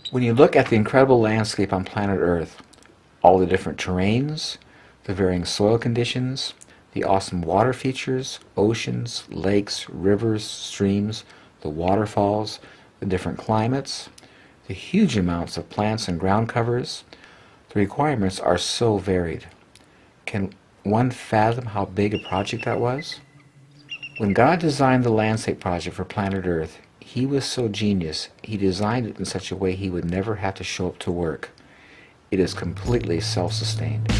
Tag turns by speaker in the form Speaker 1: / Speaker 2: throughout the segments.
Speaker 1: When you look at the incredible landscape on planet Earth, all the different terrains, the varying soil conditions, the awesome water features, oceans, lakes, rivers, streams, the waterfalls, the different climates, the huge amounts of plants and ground covers, the requirements are so varied. Can one fathom how big a project that was? When God designed the landscape project for planet Earth, He was so genius, He designed it in such a way He would never have to show up to work. It is completely self-sustained.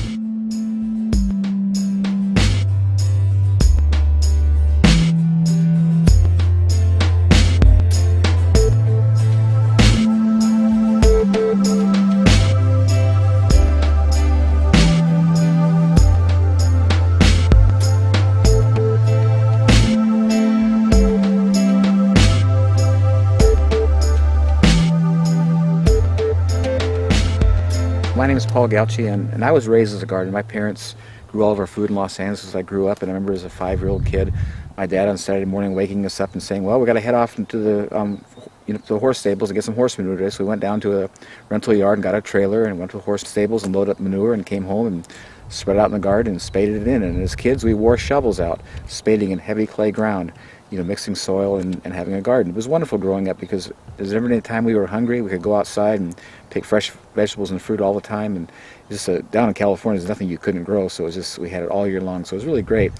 Speaker 1: My name is Paul Gauchi, and I was raised as a gardener. My parents grew all of our food in Los Angeles as I grew up, and I remember as a 5-year-old kid, my dad on Saturday morning waking us up and saying, well, we got to head off into the to the horse stables and get some horse manure today. So we went down to a rental yard and got a trailer and went to the horse stables and loaded up manure and came home and spread it out in the garden and spaded it in. And as kids, we wore shovels out, spading in heavy clay ground, mixing soil and having a garden. It was wonderful growing up because there's never any time we were hungry. We could go outside and pick fresh vegetables and fruit all the time. And just down in California, there's nothing you couldn't grow. So it was just, we had it all year long. So it was really great.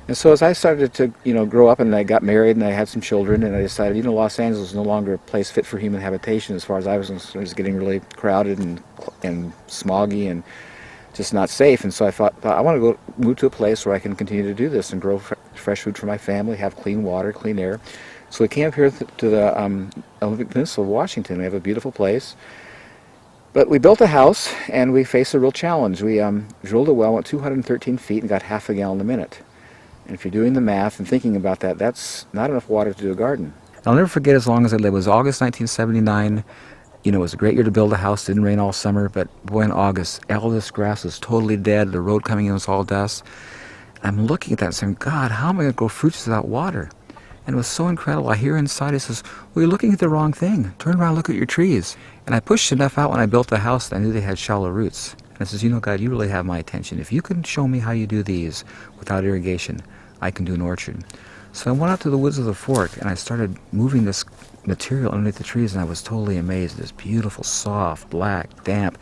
Speaker 1: And so as I started to, grow up and I got married and I had some children and I decided, Los Angeles was no longer a place fit for human habitation as far as I was concerned. It was getting really crowded and smoggy and just not safe. And so I thought I want to move to a place where I can continue to do this and grow fresh food for my family, have clean water, clean air. So we came up here to the Olympic Peninsula of Washington. We have a beautiful place. But we built a house and we faced a real challenge. We drilled a well, went 213 feet and got half a gallon a minute. And if you're doing the math and thinking about that, that's not enough water to do a garden. I'll never forget as long as I live. It was August 1979. It was a great year to build a house. Didn't rain all summer, but boy, in August, all this grass was totally dead. The road coming in was all dust. I'm looking at that and saying, God, how am I going to grow fruits without water? And it was so incredible. I hear inside, it says, well, you're looking at the wrong thing. Turn around and look at your trees. And I pushed enough out when I built the house that I knew they had shallow roots. And I says, God, you really have my attention. If you can show me how you do these without irrigation, I can do an orchard. So I went out to the woods of the Fork and I started moving this material underneath the trees, and I was totally amazed. This beautiful, soft, black, damp,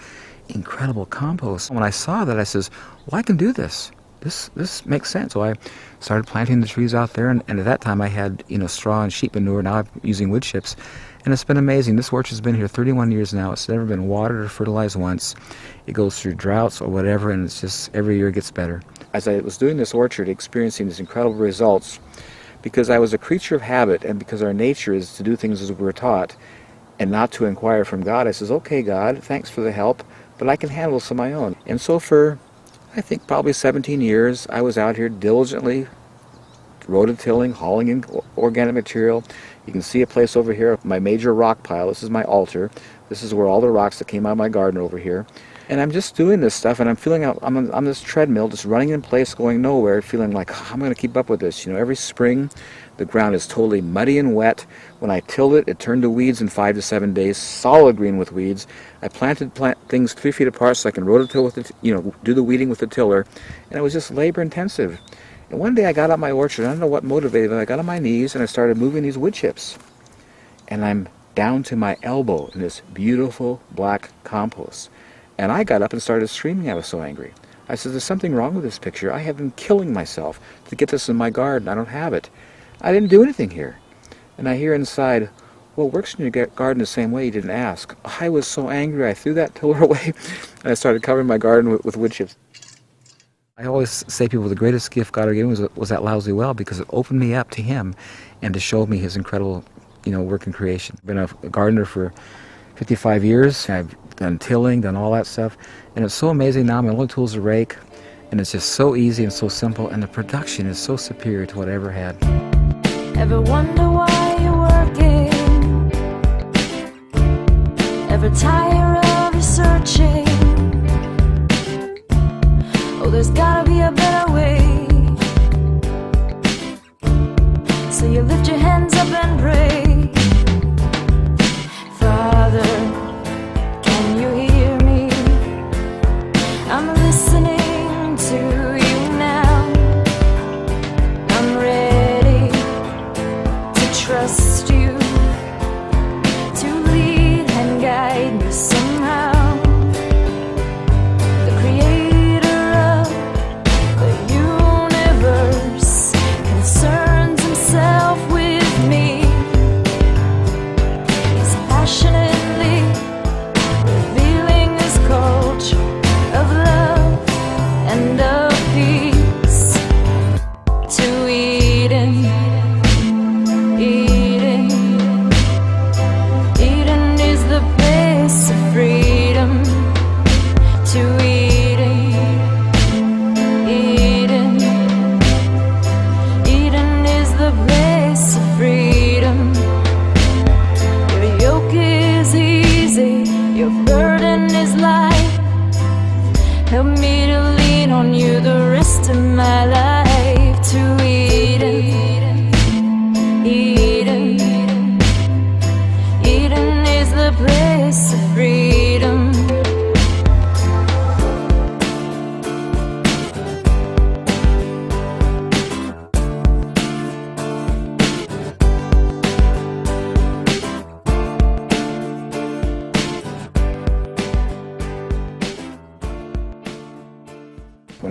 Speaker 1: incredible compost. When I saw that, I says, well, I can do this. This makes sense. So I started planting the trees out there, and at that time I had straw and sheep manure. Now I'm using wood chips, and it's been amazing. This orchard's been here 31 years now. It's never been watered or fertilized once. It goes through droughts or whatever, and it's just every year it gets better. As I was doing this orchard, experiencing these incredible results, because I was a creature of habit, and because our nature is to do things as we were taught and not to inquire from God, I says, okay, God, thanks for the help, but I can handle this on my own. And so for, I think, probably 17 years, I was out here diligently rototilling, hauling in organic material. You can see a place over here, my major rock pile. This is my altar. This is where all the rocks that came out of my garden over here. And I'm just doing this stuff, and I'm feeling I'm on this treadmill, just running in place, going nowhere, feeling like, how am I going to keep up with this? Every spring, the ground is totally muddy and wet. When I tilled it, it turned to weeds in 5 to 7 days, solid green with weeds. I planted things 3 feet apart so I can rototill with it, do the weeding with the tiller, and it was just labor intensive. And one day I got out my orchard, I don't know what motivated me, I got on my knees and I started moving these wood chips. And I'm down to my elbow in this beautiful black compost. And I got up and started screaming. I was so angry. I said, there's something wrong with this picture. I have been killing myself to get this in my garden. I don't have it. I didn't do anything here. And I hear inside, well, it works in your garden the same way. You didn't ask. I was so angry. I threw that tiller away and I started covering my garden with wood chips. I always say people, the greatest gift God ever gave me was that lousy well, because it opened me up to Him and to show me His incredible, work in creation. I've been a gardener for 55 years. I've done tilling, done all that stuff, and it's so amazing now. My only tool is a rake, and it's just so easy and so simple, and the production is so superior to what I ever had.
Speaker 2: Ever wonder why you're working? Ever tire of researching? Oh, there's gotta be a better way. So you lift your hands up and pray. Father,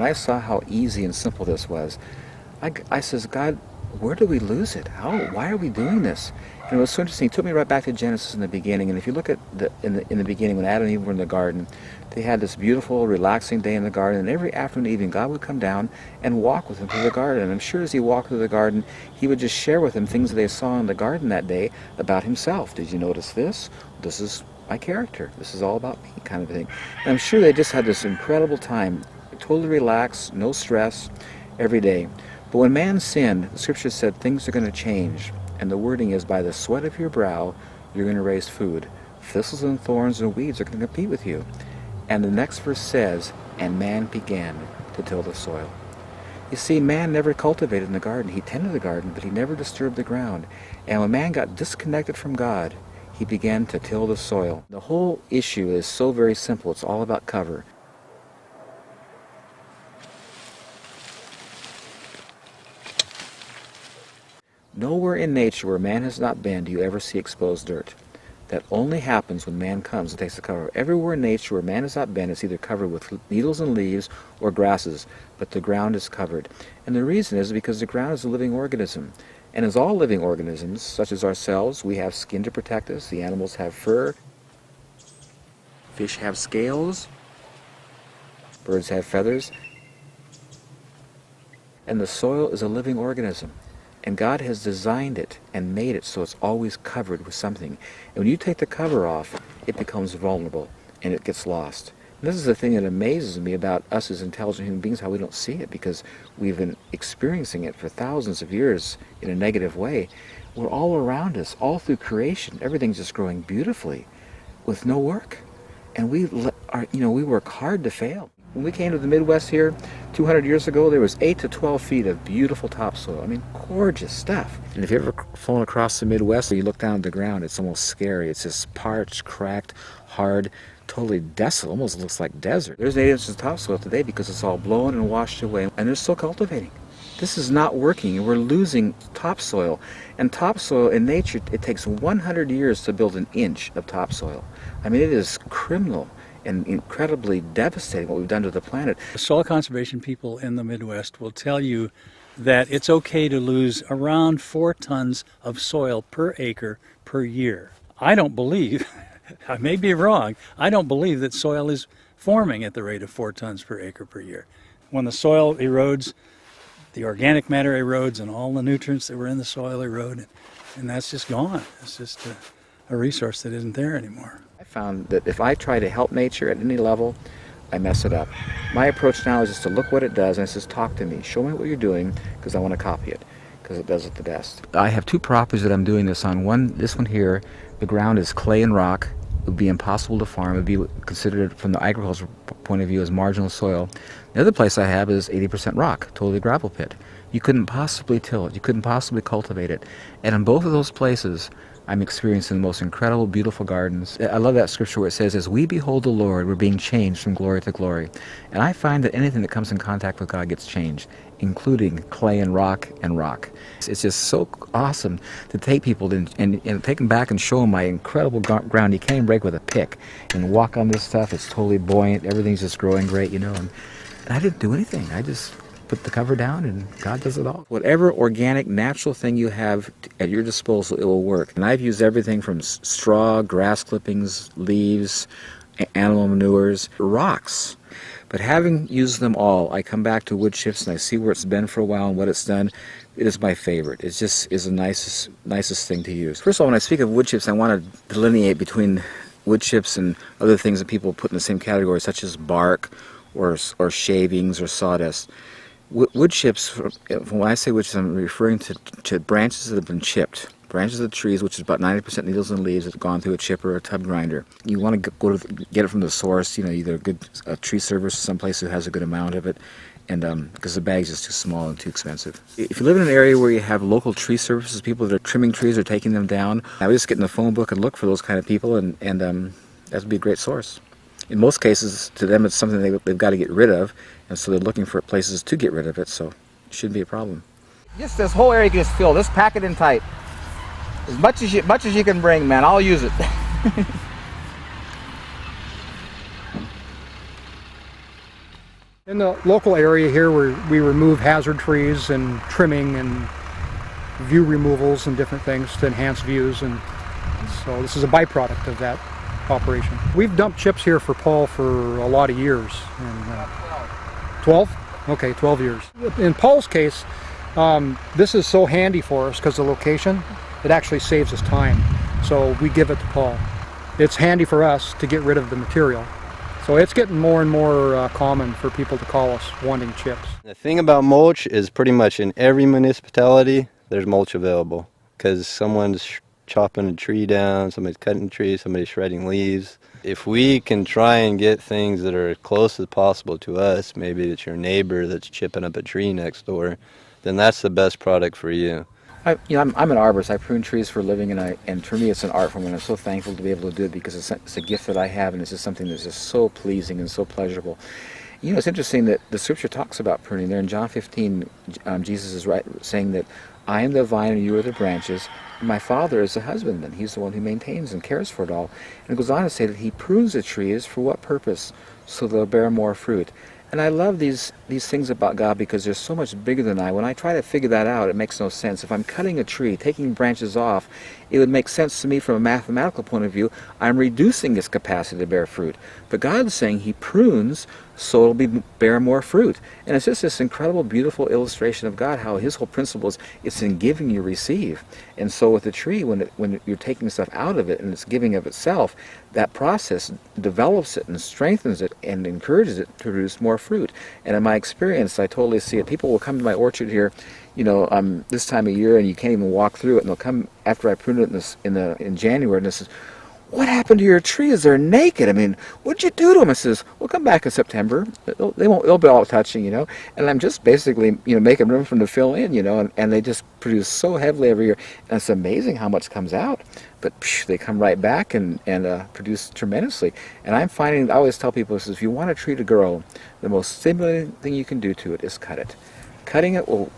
Speaker 1: when I saw how easy and simple this was, I says, God, where do we lose it? Why are we doing this? And it was so interesting. He took me right back to Genesis in the beginning. And if you look at in the beginning, when Adam and Eve were in the garden, they had this beautiful, relaxing day in the garden. And every afternoon and evening, God would come down and walk with them through the garden. And I'm sure as he walked through the garden, he would just share with them things that they saw in the garden that day about himself. Did you notice this? This is my character. This is all about me, kind of thing. And I'm sure they just had this incredible time, totally relaxed, no stress, every day. But when man sinned, the scripture said things are going to change. And the wording is, by the sweat of your brow, you're going to raise food. Thistles and thorns and weeds are going to compete with you. And the next verse says, and man began to till the soil. You see, man never cultivated in the garden. He tended the garden, but he never disturbed the ground. And when man got disconnected from God, he began to till the soil. The whole issue is so very simple. It's all about cover. Nowhere in nature where man has not been do you ever see exposed dirt. That only happens when man comes and takes the cover. Everywhere in nature where man has not been, it's either covered with needles and leaves or grasses, but the ground is covered. And the reason is because the ground is a living organism. And as all living organisms, such as ourselves, we have skin to protect us. The animals have fur. Fish have scales. Birds have feathers. And the soil is a living organism. And God has designed it and made it so it's always covered with something. And when you take the cover off, it becomes vulnerable and it gets lost. And this is the thing that amazes me about us as intelligent human beings, how we don't see it, because we've been experiencing it for thousands of years in a negative way. We're all around us, all through creation. Everything's just growing beautifully with no work. And we work hard to fail. When we came to the Midwest here 200 years ago, there was 8 to 12 feet of beautiful topsoil. I mean, gorgeous stuff. And if you've ever flown across the Midwest, you look down at the ground, it's almost scary. It's just parched, cracked, hard, totally desolate. Almost looks like desert. There's 8 inches of topsoil today because it's all blown and washed away, and they're still cultivating. This is not working, and we're losing topsoil. And topsoil in nature, it takes 100 years to build an inch of topsoil. I mean, it is criminal and incredibly devastating what we've done to the planet.
Speaker 3: Soil conservation people in the Midwest will tell you that it's okay to lose around 4 tons of soil per acre per year. I don't believe, I may be wrong, I don't believe that soil is forming at the rate of 4 tons per acre per year. When the soil erodes, the organic matter erodes and all the nutrients that were in the soil erode, and that's just gone. It's just a resource that isn't there anymore.
Speaker 1: I found that if I try to help nature at any level, I mess it up. My approach now is just to look what it does and it says, talk to me, show me what you're doing, because I want to copy it, because it does it the best. I have 2 properties that I'm doing this on. This one here, the ground is clay and rock. It would be impossible to farm. It would be considered from the agricultural point of view as marginal soil. The other place I have is 80% rock, totally gravel pit. You couldn't possibly till it. You couldn't possibly cultivate it. And in both of those places, I'm experiencing the most incredible, beautiful gardens. I love that scripture where it says, as we behold the Lord, we're being changed from glory to glory. And I find that anything that comes in contact with God gets changed, including clay and rock and rock. It's just so awesome to take people and take them back and show them my incredible ground. You can't even break with a pick. And walk on this stuff, it's totally buoyant, everything's just growing great, you know. And I didn't do anything. I just put the cover down and God does it all. Whatever organic, natural thing you have at your disposal, it will work. And I've used everything from straw, grass clippings, leaves, animal manures, rocks. But having used them all, I come back to wood chips and I see where it's been for a while and what it's done. It is my favorite. It just is the nicest thing to use. First of all, when I speak of wood chips, I want to delineate between wood chips and other things that people put in the same category, such as bark or shavings or sawdust. Wood chips, when I say wood chips, I'm referring to branches that have been chipped. Branches of the trees, which is about 90% needles and leaves, that have gone through a chipper or a tub grinder. You want to get it from the source, you know, either a good tree service or someplace who has a good amount of it, and because the bag's just too small and too expensive. If you live in an area where you have local tree services, people that are trimming trees or taking them down, I would just get in the phone book and look for those kind of people, and that would be a great source. In most cases, to them, it's something they've got to get rid of, and so they're looking for places to get rid of it, so it shouldn't be a problem. Just this whole area you can just fill. Just pack it in tight. As much as you can bring, man. I'll use it.
Speaker 4: In the local area here, we remove hazard trees and trimming and view removals and different things to enhance views, and so this is a byproduct of that operation. We've dumped chips here for Paul for a lot of years. And, 12? Okay, 12 years. In Paul's case, this is so handy for us because the location, it actually saves us time. So we give it to Paul. It's handy for us to get rid of the material. So it's getting more and more common for people to call us wanting chips.
Speaker 5: The thing about mulch is pretty much in every municipality there's mulch available because someone's chopping a tree down, somebody's cutting a tree, somebody's shredding leaves. If we can try and get things that are as close as possible to us, maybe it's your neighbor that's chipping up a tree next door, then that's the best product for you.
Speaker 1: I'm an arborist. I prune trees for a living, and for me it's an art form, and I'm so thankful to be able to do it because it's a gift that I have, and it's just something that's just so pleasing and so pleasurable. You know, it's interesting that the scripture talks about pruning. There in John 15, Jesus is saying that I am the vine and you are the branches. My Father is the husbandman. He's the one who maintains and cares for it all. And it goes on to say that he prunes the trees for what purpose? So they'll bear more fruit. And I love these things about God because they're so much bigger than I. When I try to figure that out, it makes no sense. If I'm cutting a tree, taking branches off, it would make sense to me from a mathematical point of view. I'm reducing its capacity to bear fruit. But God's saying he prunes so it'll bear more fruit. And it's just this incredible, beautiful illustration of God, how his whole principle is it's in giving you receive. And so with the tree, when you're taking stuff out of it and it's giving of itself, that process develops it and strengthens it and encourages it to produce more fruit. And in my experience, I totally see it. People will come to my orchard here, you know, this time of year, and you can't even walk through it. And they'll come after I prune it in January, and they says, "What happened to your trees? They're naked. I mean, what'd you do to them?" I says, "Well, come back in September. They'll be all touching, you know." And I'm just basically, you know, making room for them to fill in, you know, and they just produce so heavily every year. And it's amazing how much comes out. But they come right back and produce tremendously. And I'm finding, I always tell people, if you want a tree to grow, the most stimulating thing you can do to it is cut it. Cutting it will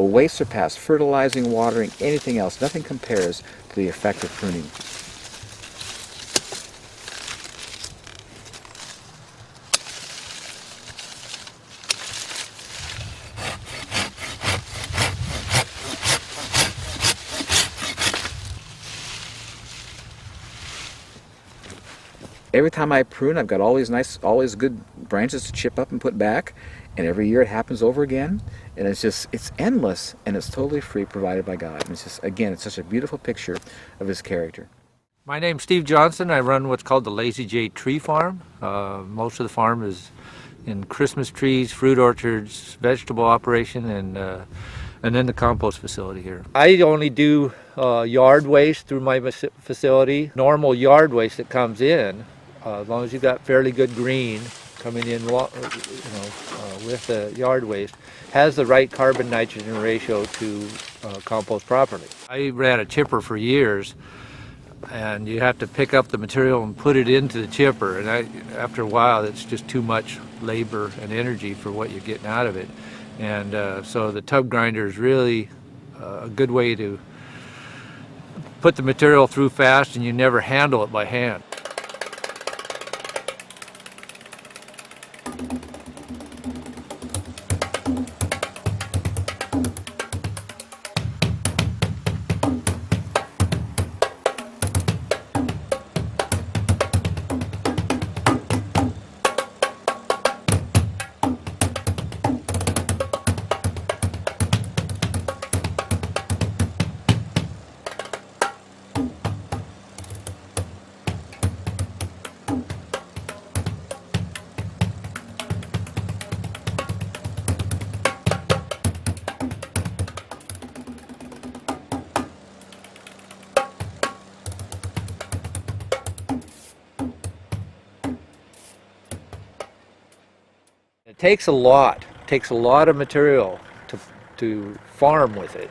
Speaker 1: way surpass fertilizing, watering, anything else. Nothing compares to the effect of pruning. Every time I prune, I've got all these good branches to chip up and put back, and every year it happens over again, and it's endless, and it's totally free, provided by God. And it's just, again, it's such a beautiful picture of his character.
Speaker 6: My name's Steve Johnson. I run what's called the Lazy J Tree Farm. Most of the farm is in Christmas trees, fruit orchards, vegetable operation, and then the compost facility here. I only do yard waste through my facility. Normal yard waste that comes in, as long as you've got fairly good green coming in, with the yard waste, has the right carbon nitrogen ratio to compost properly. I ran a chipper for years, and you have to pick up the material and put it into the chipper, and after a while it's just too much labor and energy for what you're getting out of it. And so the tub grinder is really a good way to put the material through fast, and you never handle it by hand. It takes a lot of material to farm with it.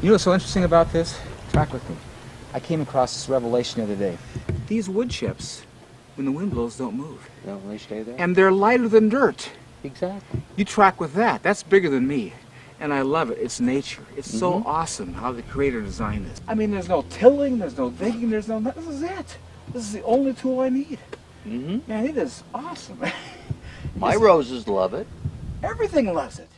Speaker 1: You know what's so interesting about this? Track with me. I came across this revelation the other day. These wood chips, when the wind blows, don't move.
Speaker 7: No, they stay there.
Speaker 1: And they're lighter than dirt.
Speaker 7: Exactly.
Speaker 1: You track with that. That's bigger than me. And I love it. It's nature. It's so awesome how the Creator designed this. I mean, there's no tilling, there's no digging, there's no... This is it. This is the only tool I need. Man, it is awesome.
Speaker 7: My roses love it.
Speaker 1: Everything loves it.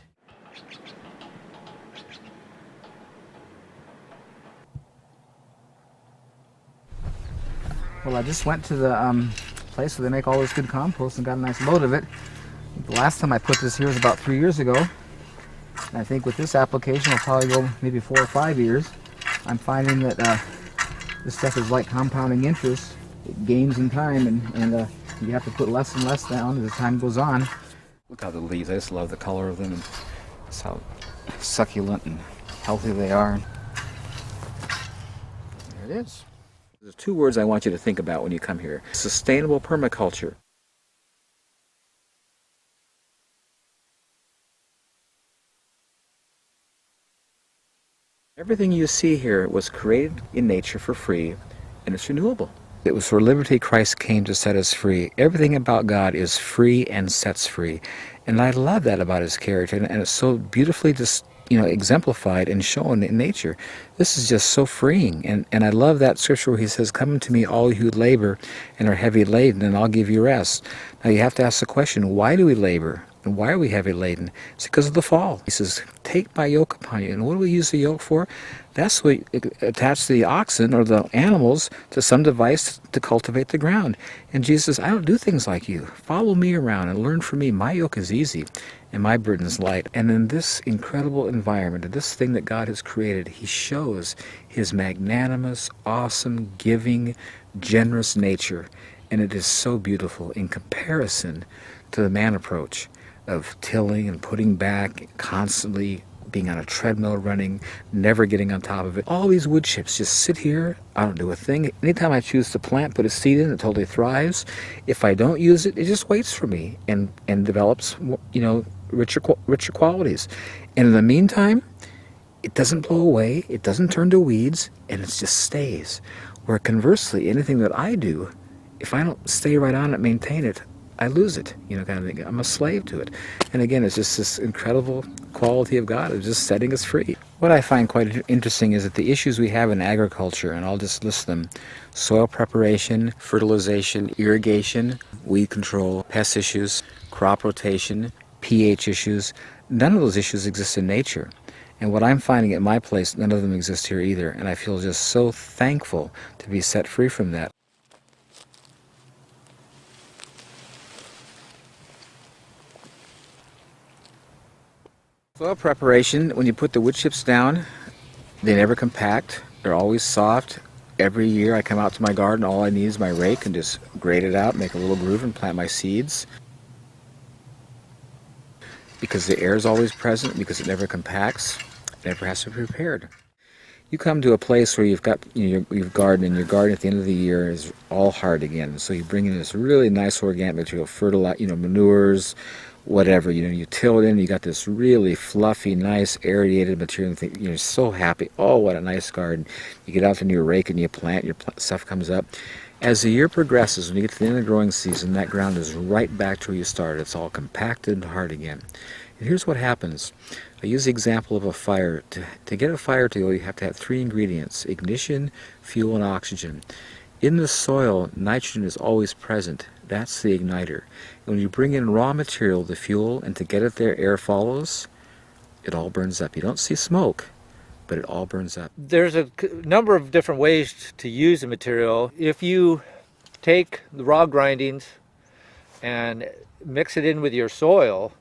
Speaker 1: Well, I just went to the place where they make all this good compost and got a nice load of it. The last time I put this here was about 3 years ago. And I think with this application, it'll probably go maybe 4 or 5 years. I'm finding that this stuff is like compounding interest. It gains in time, and you have to put less and less down as time goes on. Look how the leaves, I just love the color of them, and just how succulent and healthy they are. There it is. There's 2 words I want you to think about when you come here. Sustainable permaculture. Everything you see here was created in nature for free, and it's renewable. It was for liberty Christ came to set us free. Everything about God is free and sets free. And I love that about his character, and it's so beautifully just, exemplified and shown in nature. This is just so freeing. And I love that scripture where he says, "Come to me, all you who labor and are heavy laden, and I'll give you rest." Now you have to ask the question, why do we labor? And why are we heavy laden? It's because of the fall. He says, "Take my yoke upon you." And what do we use the yoke for? That's what attach the oxen or the animals to some device to cultivate the ground. And Jesus says, "I don't do things like you. Follow me around and learn from me. My yoke is easy and my burden is light." And in this incredible environment, this thing that God has created, he shows his magnanimous, awesome, giving, generous nature. And it is so beautiful in comparison to the man approach of tilling and putting back, constantly being on a treadmill running, never getting on top of it. All these wood chips just sit here. I don't do a thing. Anytime I choose to plant, put a seed in, it totally thrives. If I don't use it, it just waits for me and develops, richer qualities. And in the meantime, it doesn't blow away, it doesn't turn to weeds, and it just stays. Where conversely, anything that I do, if I don't stay right on it, maintain it, I lose it, kind of thing. I'm a slave to it. And again, it's just this incredible quality of God of just setting us free. What I find quite interesting is that the issues we have in agriculture, and I'll just list them: soil preparation, fertilization, irrigation, weed control, pest issues, crop rotation, pH issues, none of those issues exist in nature. And what I'm finding at my place, none of them exist here either. And I feel just so thankful to be set free from that. Soil preparation, when you put the wood chips down, they never compact. They're always soft. Every year I come out to my garden, all I need is my rake and just grade it out, make a little groove and plant my seeds. Because the air is always present, because it never compacts, it never has to be prepared. You come to a place where you've got your garden, and your garden at the end of the year is all hard again. So you bring in this really nice organic material, manures, whatever, you till it in, you got this really fluffy, nice, aerated material, and you're so happy. Oh, what a nice garden. You get out in your rake and you plant, your stuff comes up. As the year progresses, when you get to the end of the growing season, that ground is right back to where you started. It's all compacted and hard again. And here's what happens. I use the example of a fire. To get a fire to go, you have to have 3 ingredients: ignition, fuel, and oxygen. In the soil, nitrogen is always present. That's the igniter. And when you bring in raw material, the fuel, and to get it there, air follows, it all burns up. You don't see smoke, but it all burns up.
Speaker 6: There's a number of different ways to use the material. If you take the raw grindings and mix it in with your soil,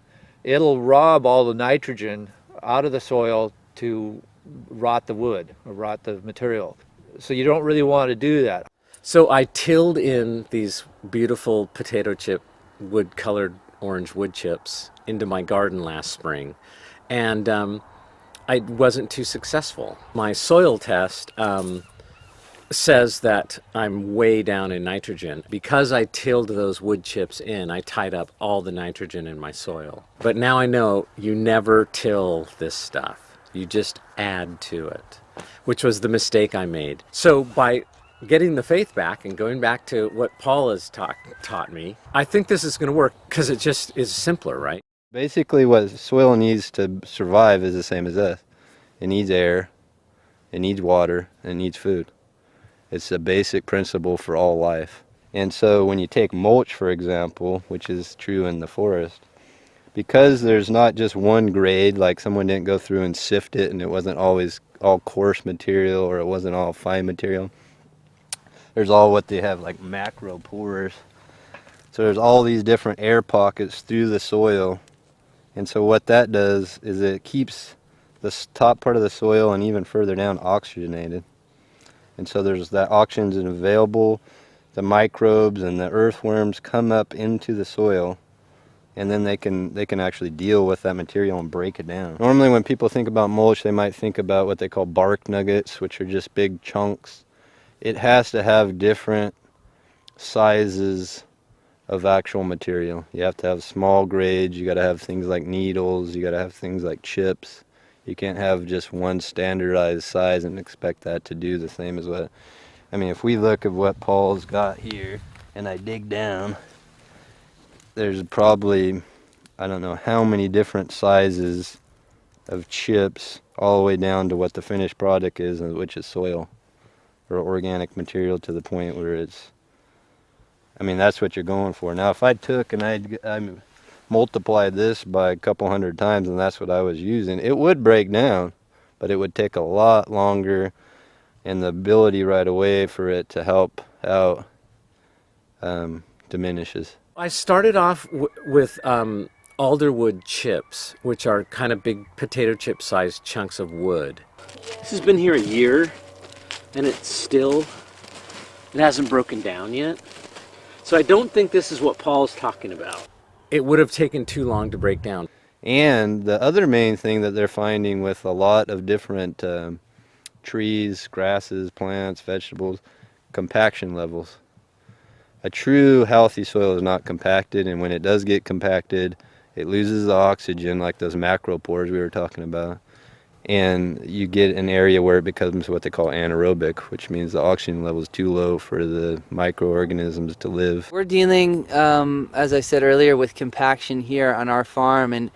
Speaker 6: it'll rob all the nitrogen out of the soil to rot the wood or rot the material. So you don't really want to do that.
Speaker 7: So I tilled in these beautiful potato chip, wood-colored orange wood chips into my garden last spring, and I wasn't too successful. My soil test says that I'm way down in nitrogen. Because I tilled those wood chips in, I tied up all the nitrogen in my soil. But now I know you never till this stuff. You just add to it. which was the mistake I made. So by getting the faith back and going back to what Paul has taught me, I think this is going to work because it just is simpler, right?
Speaker 5: Basically what soil needs to survive is the same as this. It needs air, it needs water, and it needs food. It's a basic principle for all life. And so when you take mulch, for example, which is true in the forest, because there's not just one grade, like someone didn't go through and sift it and it wasn't always all coarse material or it wasn't all fine material. There's all what they have like macro pores. So there's all these different air pockets through the soil. And so what that does is it keeps the top part of the soil and even further down oxygenated. And so there's that oxygen available, the microbes and the earthworms come up into the soil, and then they can actually deal with that material and break it down. Normally when people think about mulch, they might think about what they call bark nuggets, which are just big chunks. It has to have different sizes of actual material. You have to have small grades, you got to have things like needles, you got to have things like chips. You can't have just one standardized size and expect that to do the same as what, I mean, if we look at what Paul's got here and I dig down, there's probably, I don't know how many different sizes of chips all the way down to what the finished product is, which is soil or organic material to the point where it's, I mean, that's what you're going for. Now, if I took and I multiplied this by a couple hundred times and that's what I was using, it would break down, but it would take a lot longer, and the ability right away for it to help out diminishes.
Speaker 7: I started off with alderwood chips, which are kind of big potato chip sized chunks of wood.
Speaker 8: This has been here a year and it hasn't broken down yet. So I don't think this is what Paul's talking about.
Speaker 7: It would have taken too long to break down.
Speaker 5: And the other main thing that they're finding with a lot of different trees, grasses, plants, vegetables, compaction levels. A true healthy soil is not compacted, and when it does get compacted, it loses the oxygen, like those macro pores we were talking about, and you get an area where it becomes what they call anaerobic, which means the oxygen level is too low for the microorganisms to live.
Speaker 9: We're dealing, as I said earlier, with compaction here on our farm, and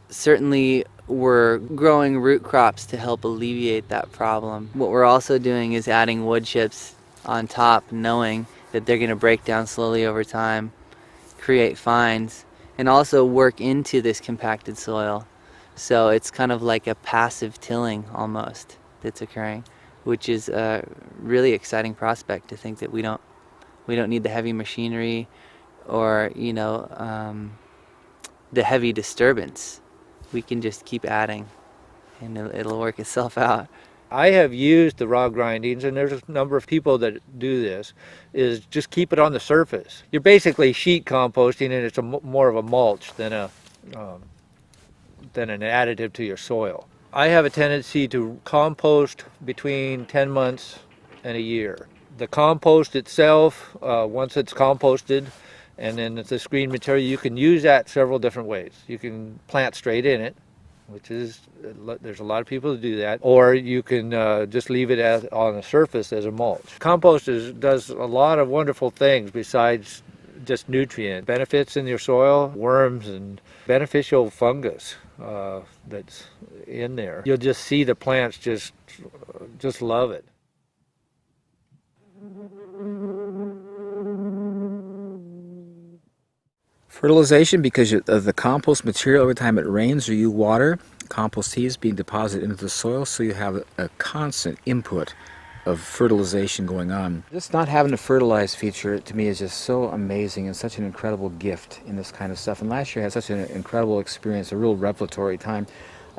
Speaker 9: certainly we're growing root crops to help alleviate that problem. What we're also doing is adding wood chips on top, knowing that they're going to break down slowly over time, create fines, and also work into this compacted soil. So it's kind of like a passive tilling almost that's occurring, which is a really exciting prospect to think that we don't need the heavy machinery or, you know, the heavy disturbance. We can just keep adding and it'll work itself out.
Speaker 6: I have used the raw grindings, and there's a number of people that do this, is just keep it on the surface. You're basically sheet composting, and it's more of a mulch than an additive to your soil. I have a tendency to compost between 10 months and a year. The compost itself, once it's composted, and then the screen material, you can use that several different ways. You can plant straight in it, which is, there's a lot of people that do that, or you can just leave it on the surface as a mulch. Compost does a lot of wonderful things besides just nutrient benefits in your soil, worms and beneficial fungus that's in there. You'll just see the plants just love it.
Speaker 1: Fertilization, because of the compost material, every time it rains or you water, compost tea is being deposited into the soil, so you have a constant input of fertilization going on. Just not having a fertilized feature, to me, is just so amazing and such an incredible gift in this kind of stuff. And last year I had such an incredible experience, a real revelatory time.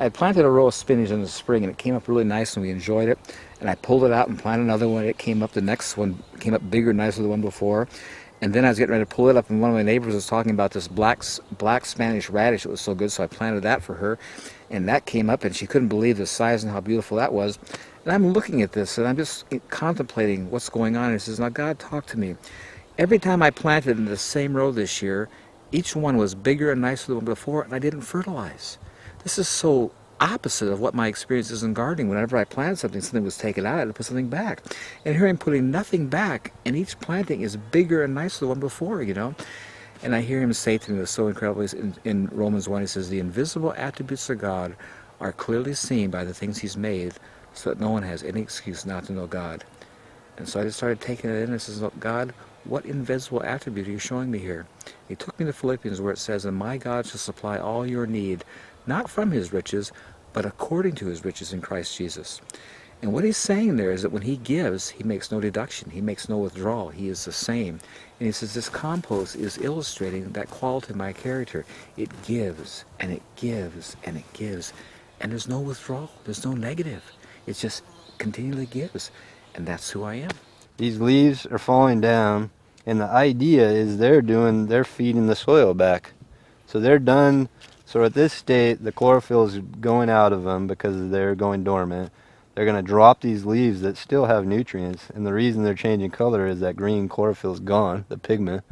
Speaker 1: I had planted a row of spinach in the spring, and it came up really nice, and we enjoyed it. And I pulled it out and planted another one. It came up, the next one came up bigger and nicer than the one before. And then I was getting ready to pull it up, and one of my neighbors was talking about this black Spanish radish that was so good, so I planted that for her. And that came up, and she couldn't believe the size and how beautiful that was. And I'm looking at this, and I'm just contemplating what's going on. And she says, now God, talk to me. Every time I planted in the same row this year, each one was bigger and nicer than the one before, and I didn't fertilize. This is so opposite of what my experience is in gardening. Whenever I planted something, something was taken out, I had to put something back. And here I'm putting nothing back, and each planting is bigger and nicer than the one before, you know. And I hear him say to me, it was so incredible, in Romans 1, he says, the invisible attributes of God are clearly seen by the things he's made, so that no one has any excuse not to know God. And so I just started taking it in and says, look, God, what invisible attribute are you showing me here? He took me to Philippians where it says, and my God shall supply all your need, not from his riches, but according to his riches in Christ Jesus. And what he's saying there is that when he gives, he makes no deduction, he makes no withdrawal, he is the same. And he says this compost is illustrating that quality of my character. It gives, and it gives, and it gives. And there's no withdrawal, there's no negative. It just continually gives. And that's who I am.
Speaker 5: These leaves are falling down, and the idea is they're feeding the soil back. So they're done. So at this state, the chlorophyll is going out of them because they're going dormant. They're going to drop these leaves that still have nutrients, and the reason they're changing color is that green chlorophyll is gone, the pigment.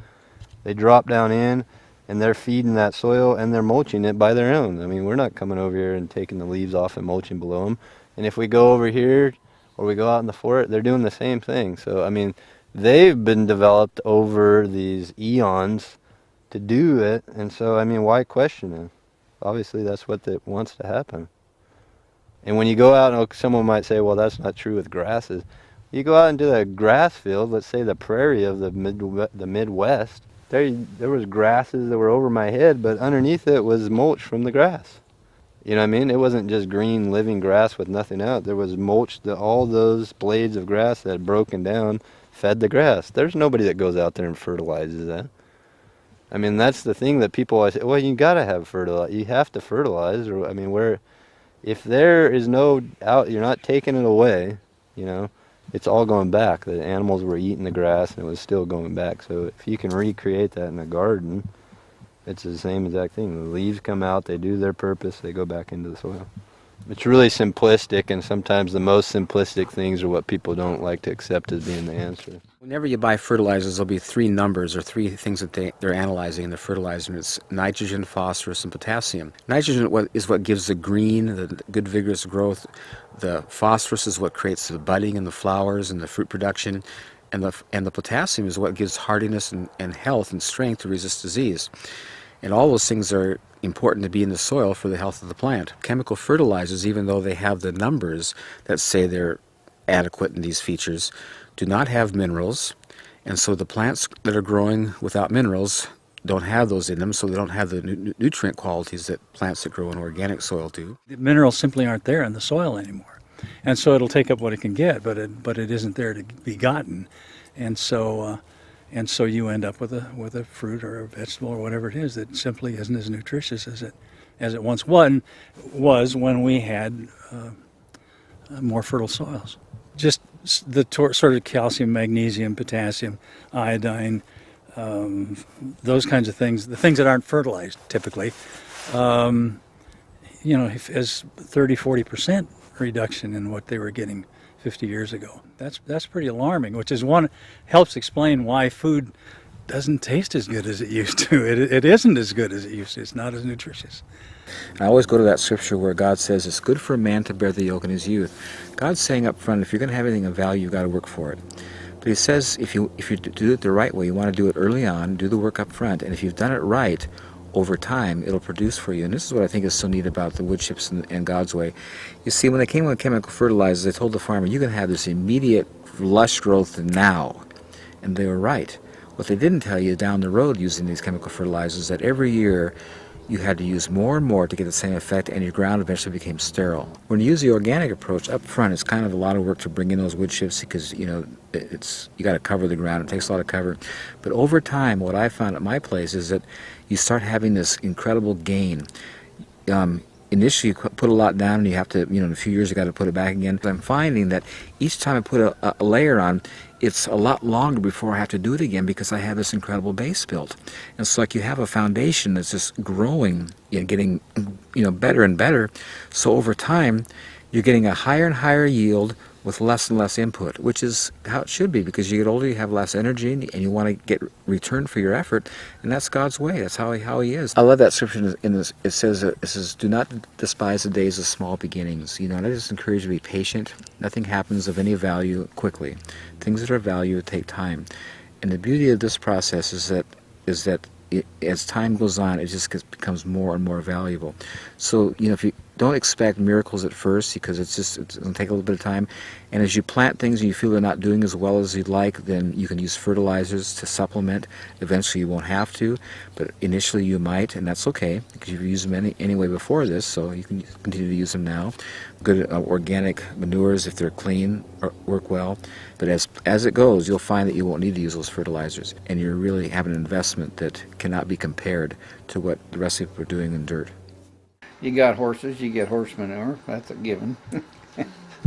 Speaker 5: They drop down in, and they're feeding that soil, and they're mulching it by their own. I mean, we're not coming over here and taking the leaves off and mulching below them. And if we go over here, or we go out in the forest, they're doing the same thing. So, I mean, they've been developed over these eons to do it, and so, I mean, why question it? Obviously, that's what wants to happen. And when you go out, and someone might say, well, that's not true with grasses. You go out into the grass field, let's say the prairie of the Midwest, there was grasses that were over my head, but underneath it was mulch from the grass. You know what I mean? It wasn't just green living grass with nothing out. There was mulch, all those blades of grass that had broken down fed the grass. There's nobody that goes out there and fertilizes that. I mean, that's the thing that people always say, well, you got to have fertilizer. You have to fertilize. Or, I mean, if there is no out, you're not taking it away, you know, it's all going back. The animals were eating the grass and it was still going back. So if you can recreate that in a garden, it's the same exact thing. The leaves come out, they do their purpose, they go back into the soil. It's really simplistic, and sometimes the most simplistic things are what people don't like to accept as being the answer.
Speaker 10: Whenever you buy fertilizers, there'll be three numbers or three things that they're analyzing in the fertilizer. It's nitrogen, phosphorus, and potassium. Nitrogen is what gives the green, the good vigorous growth. The phosphorus is what creates the budding and the flowers and the fruit production. And the potassium is what gives hardiness and health and strength to resist disease. And all those things are important to be in the soil for the health of the plant. Chemical fertilizers, even though they have the numbers that say they're adequate in these features, do not have minerals. And so the plants that are growing without minerals don't have those in them, so they don't have the nutrient qualities that plants that grow in organic soil do.
Speaker 3: The minerals simply aren't there in the soil anymore. And so it'll take up what it can get, but it isn't there to be gotten. And so you end up with a fruit or a vegetable or whatever it is that simply isn't as nutritious as it once was when we had more fertile soils. Just the sort of calcium, magnesium, potassium, iodine, those kinds of things, the things that aren't fertilized typically, you know, as 30-40% reduction in what they were getting 50 years ago. That's pretty alarming, which is helps explain why food doesn't taste as good as it used to. It isn't as good as it used to. It's not as nutritious.
Speaker 1: I always go to that scripture where God says it's good for a man to bear the yoke in his youth. God's saying up front, if you're going to have anything of value, you've got to work for it. But he says if you do it the right way, you want to do it early on, do the work up front, and if you've done it right, over time, it'll produce for you. And this is what I think is so neat about the wood chips and God's way. You see, when they came with chemical fertilizers, they told the farmer, you can have this immediate lush growth now. And they were right. What they didn't tell you down the road using these chemical fertilizers, that every year you had to use more and more to get the same effect, and your ground eventually became sterile. When you use the organic approach up front, it's kind of a lot of work to bring in those wood chips because, you know, you got to cover the ground. It takes a lot of cover. But over time, what I found at my place is that you start having this incredible gain. Initially, you put a lot down, and you have to, you know, in a few years, you got to put it back again. But I'm finding that each time I put a layer on, it's a lot longer before I have to do it again because I have this incredible base built. And it's like you have a foundation that's just growing and getting, you know, better and better. So over time, you're getting a higher and higher yield with less and less input, which is how it should be, because you get older, you have less energy, and you want to get return for your effort, and that's God's way. That's how he is. I love that scripture in this. It says, "Do not despise the days of small beginnings." You know, and I just encourage you to be patient. Nothing happens of any value quickly. Things that are of value take time, and the beauty of this process is that as time goes on, it just becomes more and more valuable. So, you know, if you don't expect miracles at first, because it's going to take a little bit of time, and as you plant things and you feel they're not doing as well as you'd like, then you can use fertilizers to supplement. Eventually you won't have to, but initially you might, and that's okay, because you've used them anyway before this, so you can continue to use them now. Good organic manures, if they're clean, work well. But as it goes, you'll find that you won't need to use those fertilizers, and you really have an investment that cannot be compared to what the rest of people are doing in dirt.
Speaker 11: You got horses, you get horse manure, that's a given.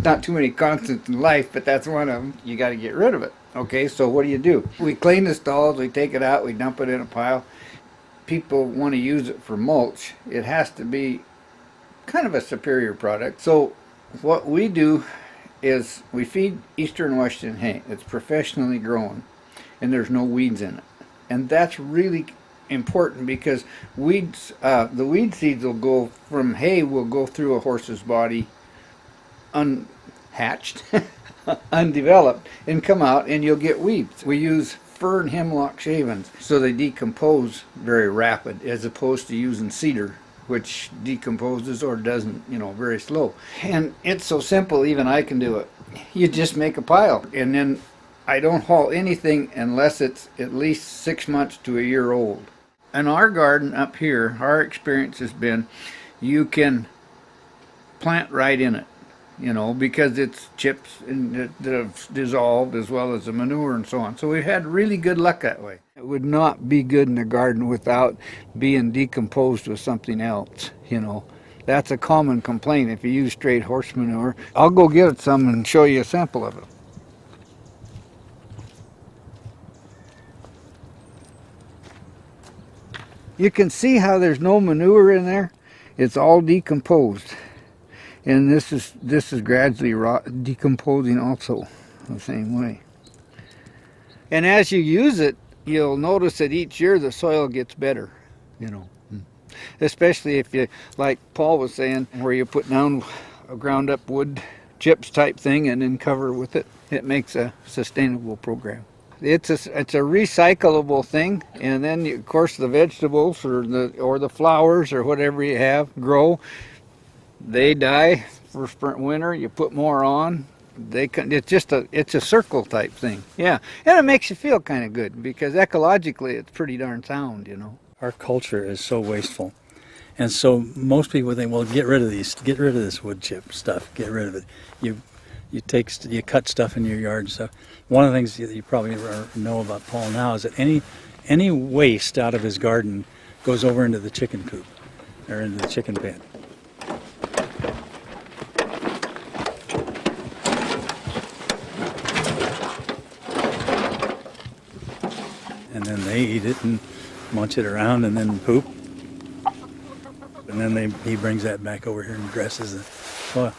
Speaker 11: Not too many constants in life, but that's one of them. You got to get rid of it. Okay, so what do? We clean the stalls, we take it out, we dump it in a pile. People want to use it for mulch. It has to be kind of a superior product. So what we do is we feed Eastern Western hay. It's professionally grown, and there's no weeds in it. And that's really important, because weeds, the weed seeds will go from hay, will go through a horse's body unhatched, undeveloped, and come out, and you'll get weeds. We use fir and hemlock shavings, so they decompose very rapid, as opposed to using cedar, which decomposes or doesn't, you know, very slow. And it's so simple, even I can do it. You just make a pile, and then I don't haul anything unless it's at least 6 months to a year old. In our garden up here, our experience has been you can plant right in it, you know, because it's chips that have dissolved, as well as the manure and so on. So we've had really good luck that way. It would not be good in the garden without being decomposed with something else, you know. That's a common complaint if you use straight horse manure. I'll go get some and show you a sample of it. You can see how there's no manure in there. It's all decomposed, and this is gradually decomposing also the same way. And as you use it, you'll notice that each year the soil gets better, you know. Especially if you, like Paul was saying, where you put down a ground up wood chips type thing and then cover with it. It makes a sustainable program. It's a recyclable thing, and then of course the vegetables or the flowers or whatever you have grow. They die for winter. You put more on. It's a circle type thing. Yeah, and it makes you feel kind of good, because ecologically it's pretty darn sound, you know.
Speaker 3: Our culture is so wasteful, and so most people think, well, get rid of this wood chip stuff, get rid of it. You cut stuff in your yard and stuff. One of the things that you probably know about Paul now is that any waste out of his garden goes over into the chicken coop or into the chicken pen. And then they eat it and munch it around and then poop. And then he brings that back over here and dresses it. Well,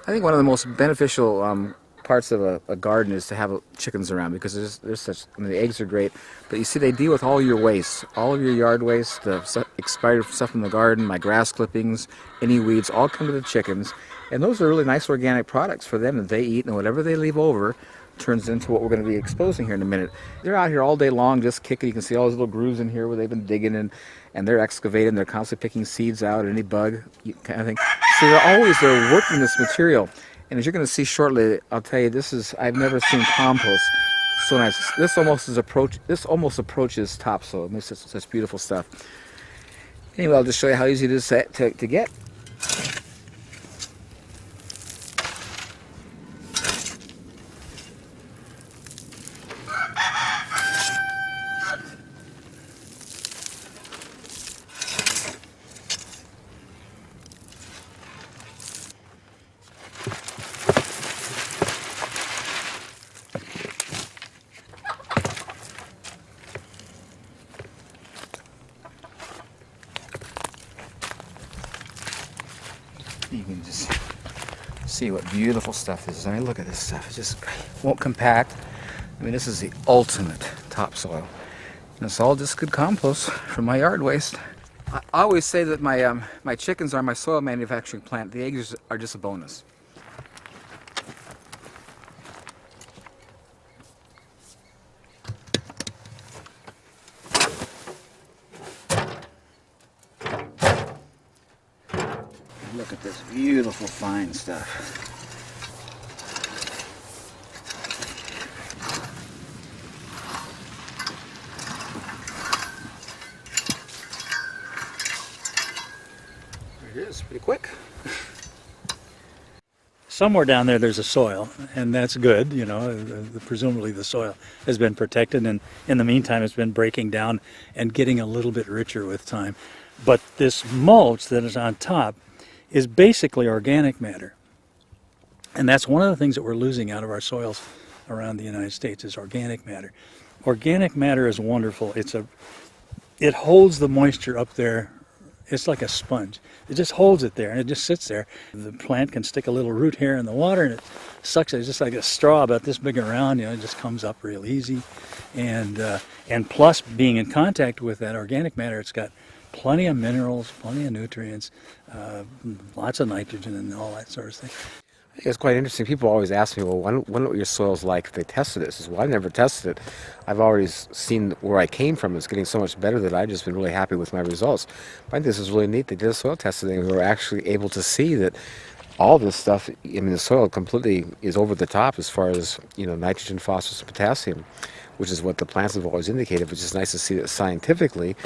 Speaker 1: I think one of the most beneficial parts of a garden is to have chickens around, because there's such, I mean, the eggs are great, but you see they deal with all your waste, all of your yard waste, the expired stuff in the garden, my grass clippings, any weeds, all come to the chickens, and those are really nice organic products for them that they eat, and whatever they leave over turns into what we're going to be exposing here in a minute. They're out here all day long just kicking. You can see all those little grooves in here where they've been digging in, and they're excavating. They're constantly picking seeds out, any bug kind of thing. So they're working this material. And as you're going to see shortly, I'll tell you, I've never seen compost so nice. This almost approaches topsoil. It's just such beautiful stuff. Anyway, I'll just show you how easy it is to get. You can just
Speaker 10: see what beautiful stuff this is. I mean, look at this stuff. It just won't compact. I mean, this is the ultimate topsoil. And it's all just good compost from my yard waste. I always say that my chickens are my soil manufacturing plant. The eggs are just a bonus. Look at this beautiful fine stuff. There it is, pretty quick.
Speaker 3: Somewhere down there there's a soil, and that's good, you know, presumably the soil has been protected, and in the meantime it's been breaking down and getting a little bit richer with time. But this mulch that is on top is basically organic matter. And that's one of the things that we're losing out of our soils around the United States is organic matter. Organic matter is wonderful. It holds the moisture up there. It's like a sponge. It just holds it there, and it just sits there. The plant can stick a little root hair in the water, and it sucks it. It's just like a straw about this big around. You know, it just comes up real easy. And plus, being in contact with that organic matter, it's got plenty of minerals, plenty of nutrients, lots of nitrogen, and all that sort of thing.
Speaker 10: It's quite interesting. People always ask me, well, what your soil's like if they tested it? I says, well, I've never tested it. I've already seen where I came from. It's getting so much better that I've just been really happy with my results. I think this is really neat. They did a soil testing, and we were actually able to see that all this stuff, I mean, the soil completely is over the top as far as, you know, nitrogen, phosphorus, and potassium, which is what the plants have always indicated. But it's just nice to see that scientifically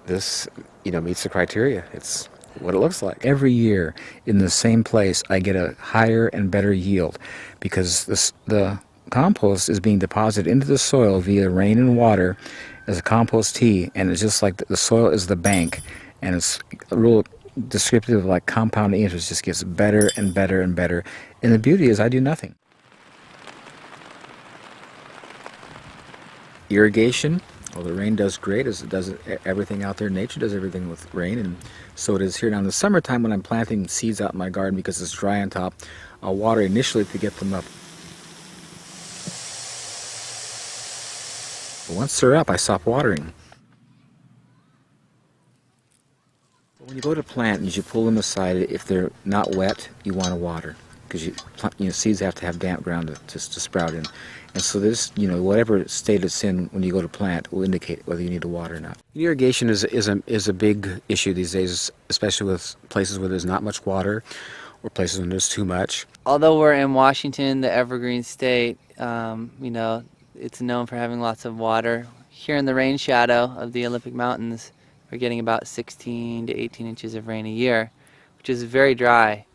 Speaker 10: this, you know, meets the criteria. It's what it looks like. Every year in the same place I get a higher and better yield because the compost is being deposited into the soil via rain and water as a compost tea, and it's just like the soil is the bank, and it's a real descriptive of like compounding interest. Just gets better and better and better, and the beauty is I do nothing. Irrigation, well, the rain does great, as it does everything out there. Nature does everything with rain, and so it is here. Now in the summertime when I'm planting seeds out in my garden because it's dry on top, I'll water initially to get them up. But once they're up, I stop watering. When you go to plant and you pull them aside, if they're not wet, you want to water because seeds have to have damp ground to sprout in. And so this, you know, whatever state it's in when you go to plant will indicate whether you need to water or not. Irrigation is a big issue these days, especially with places where there's not much water or places when there's too much.
Speaker 9: Although we're in Washington, the evergreen state, you know, it's known for having lots of water. Here in the rain shadow of the Olympic Mountains, we're getting about 16 to 18 inches of rain a year, which is very dry.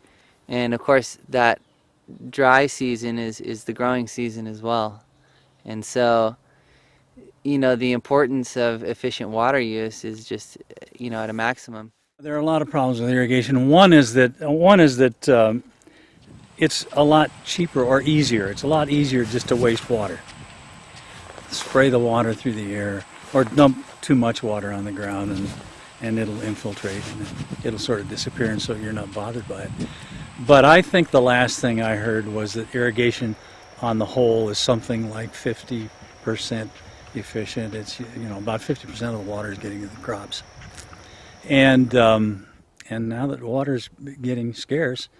Speaker 9: And of course, that dry season is the growing season as well. And so, you know, the importance of efficient water use is just, you know, at a maximum.
Speaker 3: There are a lot of problems with irrigation. One is that it's a lot cheaper or easier. It's a lot easier just to waste water. Spray the water through the air or dump too much water on the ground and it'll infiltrate and it'll sort of disappear, and so you're not bothered by it. But I think the last thing I heard was that irrigation on the whole is something like 50% efficient. It's, you know, about 50% of the water is getting to the crops. And now that water is getting scarce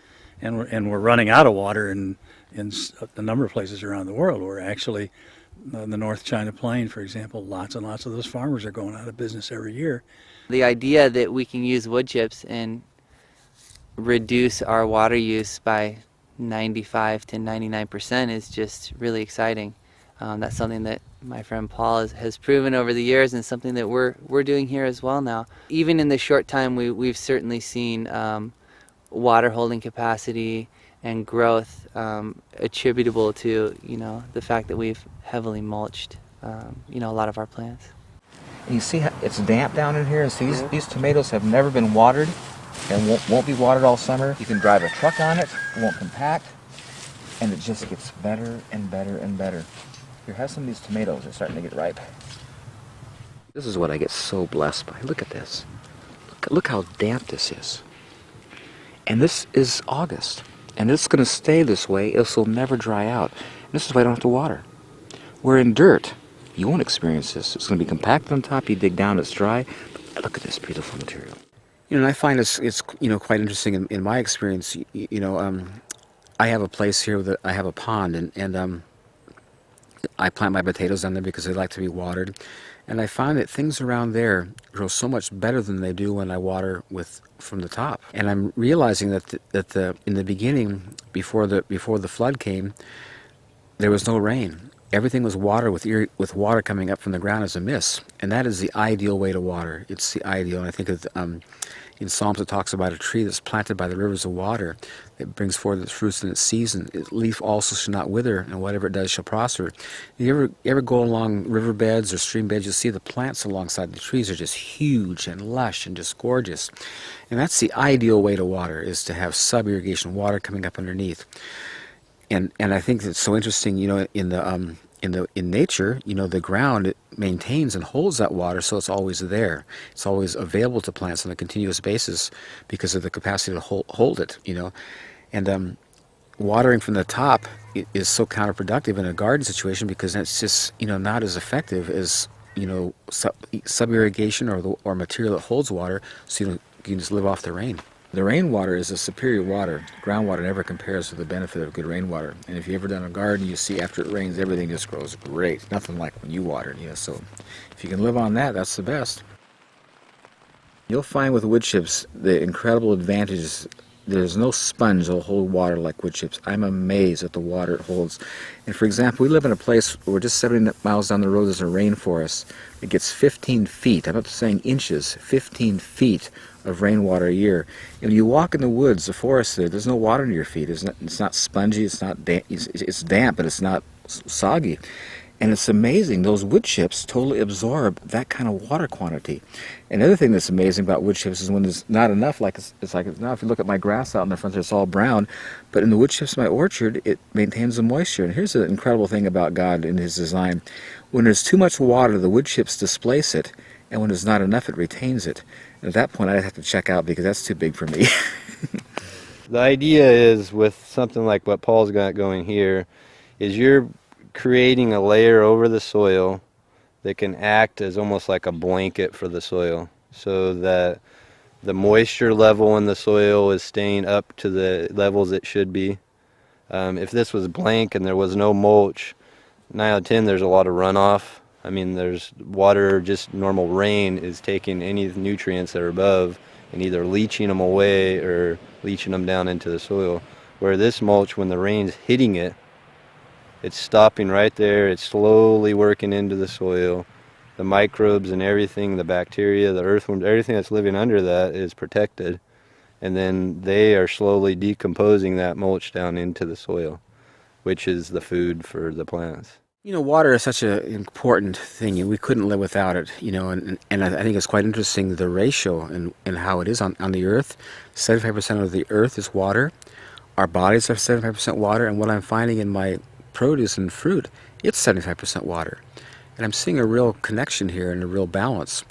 Speaker 3: and we're running out of water in a number of places around the world, we're actually, the North China Plain, for example, lots and lots of those farmers are going out of business every year.
Speaker 9: The idea that we can use wood chips and reduce our water use by 95 to 99% is just really exciting. That's something that my friend Paul has proven over the years, and something that we're doing here as well now. Even in the short time we've certainly seen water holding capacity and growth attributable to, you know, the fact that we've heavily mulched, you know, a lot of our plants.
Speaker 1: And you see how it's damp down in here, and see these tomatoes have never been watered and won't be watered all summer. You can drive a truck on it, it won't compact, and it just gets better and better and better. Here, have some of these tomatoes, they're starting to get ripe.
Speaker 10: This is what I get so blessed by. Look at this. Look how damp this is. And this is August.
Speaker 1: And it's going to stay this way. This will never dry out. And this is why I don't have to water. Where in dirt, you won't experience this. It's going to be compacted on top. You dig down, it's dry. But look at this beautiful material.
Speaker 10: You know, and I find it's quite interesting in my experience. I have a place here that I have a pond, and I plant my potatoes down there because they like to be watered. And I find that things around there grow so much better than they do when I water from the top. And I'm realizing that in the beginning, before the flood came, there was no rain. Everything was water with water coming up from the ground as a mist, and that is the ideal way to water. It's the ideal. And I think in Psalms it talks about a tree that's planted by the rivers of water. It brings forth its fruits in its season. Its leaf also shall not wither, and whatever it does shall prosper. You ever go along riverbeds or stream beds, you'll see the plants alongside the trees are just huge and lush and just gorgeous. And that's the ideal way to water, is to have sub-irrigation water coming up underneath. And I think it's so interesting, in nature, the ground, it maintains and holds that water, so it's always there. It's always available to plants on a continuous basis because of the capacity to hold it, And watering from the top is so counterproductive in a garden situation because that's just, not as effective as, sub-irrigation or material that holds water, so you can just live off the rain.
Speaker 1: The rainwater is a superior water. Groundwater never compares to the benefit of good rainwater. And if you've ever done a garden, you see after it rains, everything just grows great. Nothing like when you watered, So if you can live on that, that's the best. You'll find with wood chips the incredible advantages. There's no sponge that'll hold water like wood chips. I'm amazed at the water it holds. And for example, we live in a place where just 70 miles down the road there's a rainforest. It gets 15 feet, I'm not saying inches, 15 feet of rainwater a year. And when you walk in the woods, the forest there's no water near your feet. It's not spongy, it's not damp, it's damp, but it's not soggy. And it's amazing, those wood chips totally absorb that kind of water quantity. Another thing that's amazing about wood chips is when there's not enough, like it's like now if you look at my grass out in the front there, it's all brown, but in the wood chips in my orchard, it maintains the moisture. And here's the incredible thing about God in His design. When there's too much water, the wood chips displace it, and when there's not enough, it retains it. And at that point, I'd have to check out because that's too big for me.
Speaker 5: The idea is, with something like what Paul's got going here, is you're creating a layer over the soil that can act as almost like a blanket for the soil, so that the moisture level in the soil is staying up to the levels it should be. If this was blank and there was no mulch, 9 out of 10 there's a lot of runoff. I mean, there's water, just normal rain is taking any nutrients that are above and either leaching them away or leaching them down into the soil. Where this mulch, when the rain's hitting it, it's stopping right there, it's slowly working into the soil. The microbes and everything, the bacteria, the earthworms, everything that's living under that is protected. And then they are slowly decomposing that mulch down into the soil, which is the food for the plants.
Speaker 10: Water is such an important thing. We couldn't live without it, and I think it's quite interesting, the ratio and how it is on the earth. 75% of the earth is water. Our bodies are 75% water, and what I'm finding in my produce and fruit, it's 75% water. And I'm seeing a real connection here and a real balance.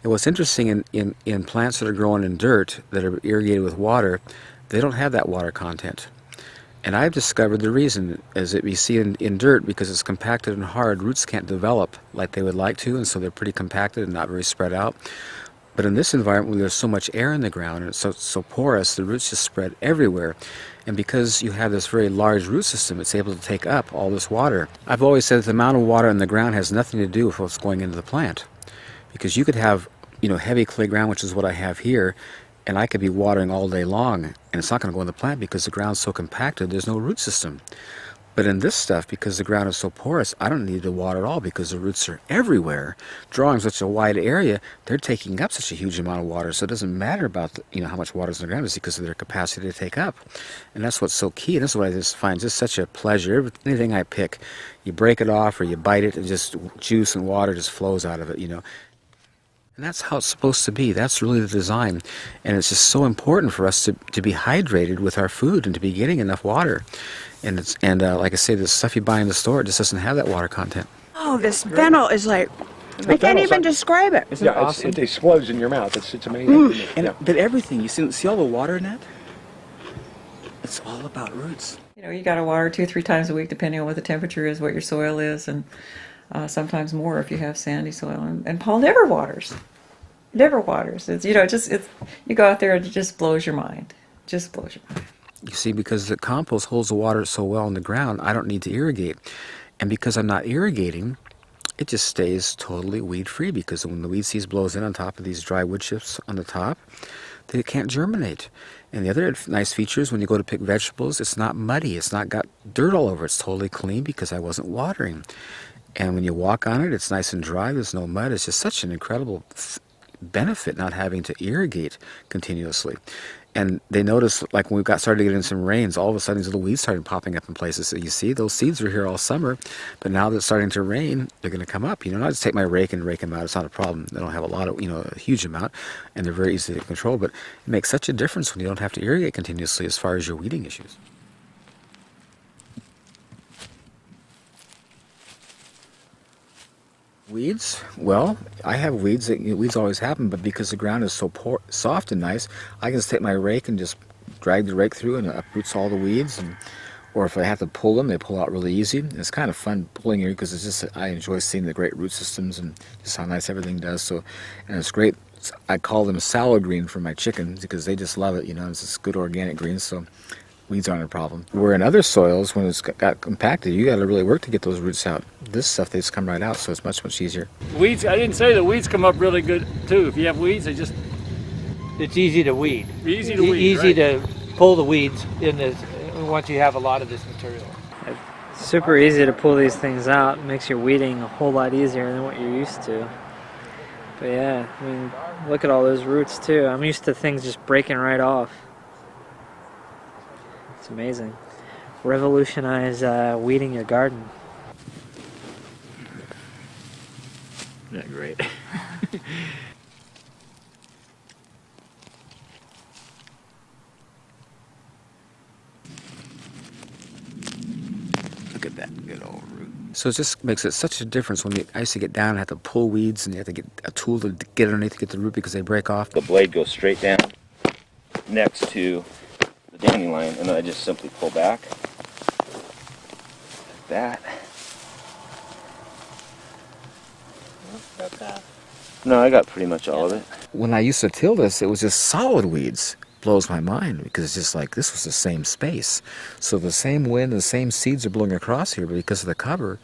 Speaker 10: And what's interesting in plants that are growing in dirt, that are irrigated with water, they don't have that water content. And I've discovered the reason is that we see in dirt, because it's compacted and hard, roots can't develop like they would like to, and so they're pretty compacted and not very spread out. But in this environment, where there's so much air in the ground and it's so porous, the roots just spread everywhere. And because you have this very large root system, it's able to take up all this water. I've always said that the amount of water in the ground has nothing to do with what's going into the plant. Because you could have, heavy clay ground, which is what I have here, and I could be watering all day long, and it's not going to go in the plant because the ground's so compacted, there's no root system. But in this stuff, because the ground is so porous, I don't need to water at all because the roots are everywhere. Drawing such a wide area, they're taking up such a huge amount of water, so it doesn't matter about how much water is in the ground, it's because of their capacity to take up. And that's what's so key, and that's what I just find just such a pleasure. Anything I pick, you break it off or you bite it, and just juice and water just flows out of it, And that's how it's supposed to be. That's really the design. And it's just so important for us to be hydrated with our food and to be getting enough water. And like I say, the stuff you buy in the store, it just doesn't have that water content.
Speaker 12: Oh, this fennel is like, I can't even describe it.
Speaker 1: Isn't it awesome?
Speaker 13: It explodes in your mouth. It's amazing.
Speaker 1: But everything, you see all the water in that?
Speaker 13: It's all about roots.
Speaker 14: You know, you got to water 2-3 times a week depending on what the temperature is, what your soil is, and sometimes more if you have sandy soil. And Paul never waters. Never waters. It's, you know, you go out there and it just blows your mind. Just blows your mind.
Speaker 10: You see, because the compost holds the water so well in the ground, I don't need to irrigate. And because I'm not irrigating, it just stays totally weed-free, because when the weed seed blows in on top of these dry wood chips on the top, they can't germinate. And the other nice feature is when you go to pick vegetables, it's not muddy. It's not got dirt all over. It's totally clean because I wasn't watering. And when you walk on it, it's nice and dry. There's no mud. It's just such an incredible benefit not having to irrigate continuously. And they noticed, like when we started getting some rains, all of a sudden these little weeds started popping up in places. So you see, those seeds were here all summer, but now that it's starting to rain, they're going to come up. You know, I just take my rake and rake them out. It's not a problem. They don't have a lot of, you know, a huge amount, and they're very easy to control. But it makes such a difference when you don't have to irrigate continuously as far as your weeding issues. Weeds? Well, I have weeds. Weeds always happen, but because the ground is so soft and nice, I can just take my rake and just drag the rake through and it uproots all the weeds. Or if I have to pull them, they pull out really easy. And it's kind of fun pulling here because it's just, I enjoy seeing the great root systems and just how nice everything does. So, and it's great. I call them salad green for my chickens because they just love it. You know, it's just good organic greens. So weeds aren't a problem. Where in other soils, when it's got compacted, you got to really work to get those roots out. This stuff, they just come right out, so it's much, much easier.
Speaker 3: Weeds, I didn't say the weeds come up really good too. If you have weeds, it's
Speaker 6: easy to weed.
Speaker 3: Easy to weed,
Speaker 6: Easy
Speaker 3: right?
Speaker 6: to pull the weeds in this once you have a lot of this material.
Speaker 15: It's super easy to pull these things out. It makes your weeding a whole lot easier than what you're used to. But yeah, I mean, look at all those roots too. I'm used to things just breaking right off. It's amazing. Revolutionize weeding your garden.
Speaker 1: Isn't that great?
Speaker 10: Look at that good old root. So it just makes it such a difference when I used to get down and have to pull weeds and you have to get a tool to get underneath to get the root because they break off.
Speaker 16: The blade goes straight down next to the dandelion, and then I just simply pull back like that. No, I got pretty much all of it.
Speaker 10: When I used to till this, it was just solid weeds. Blows my mind because it's just like this was the same space. So the same wind, the same seeds are blowing across here, but because of the cover,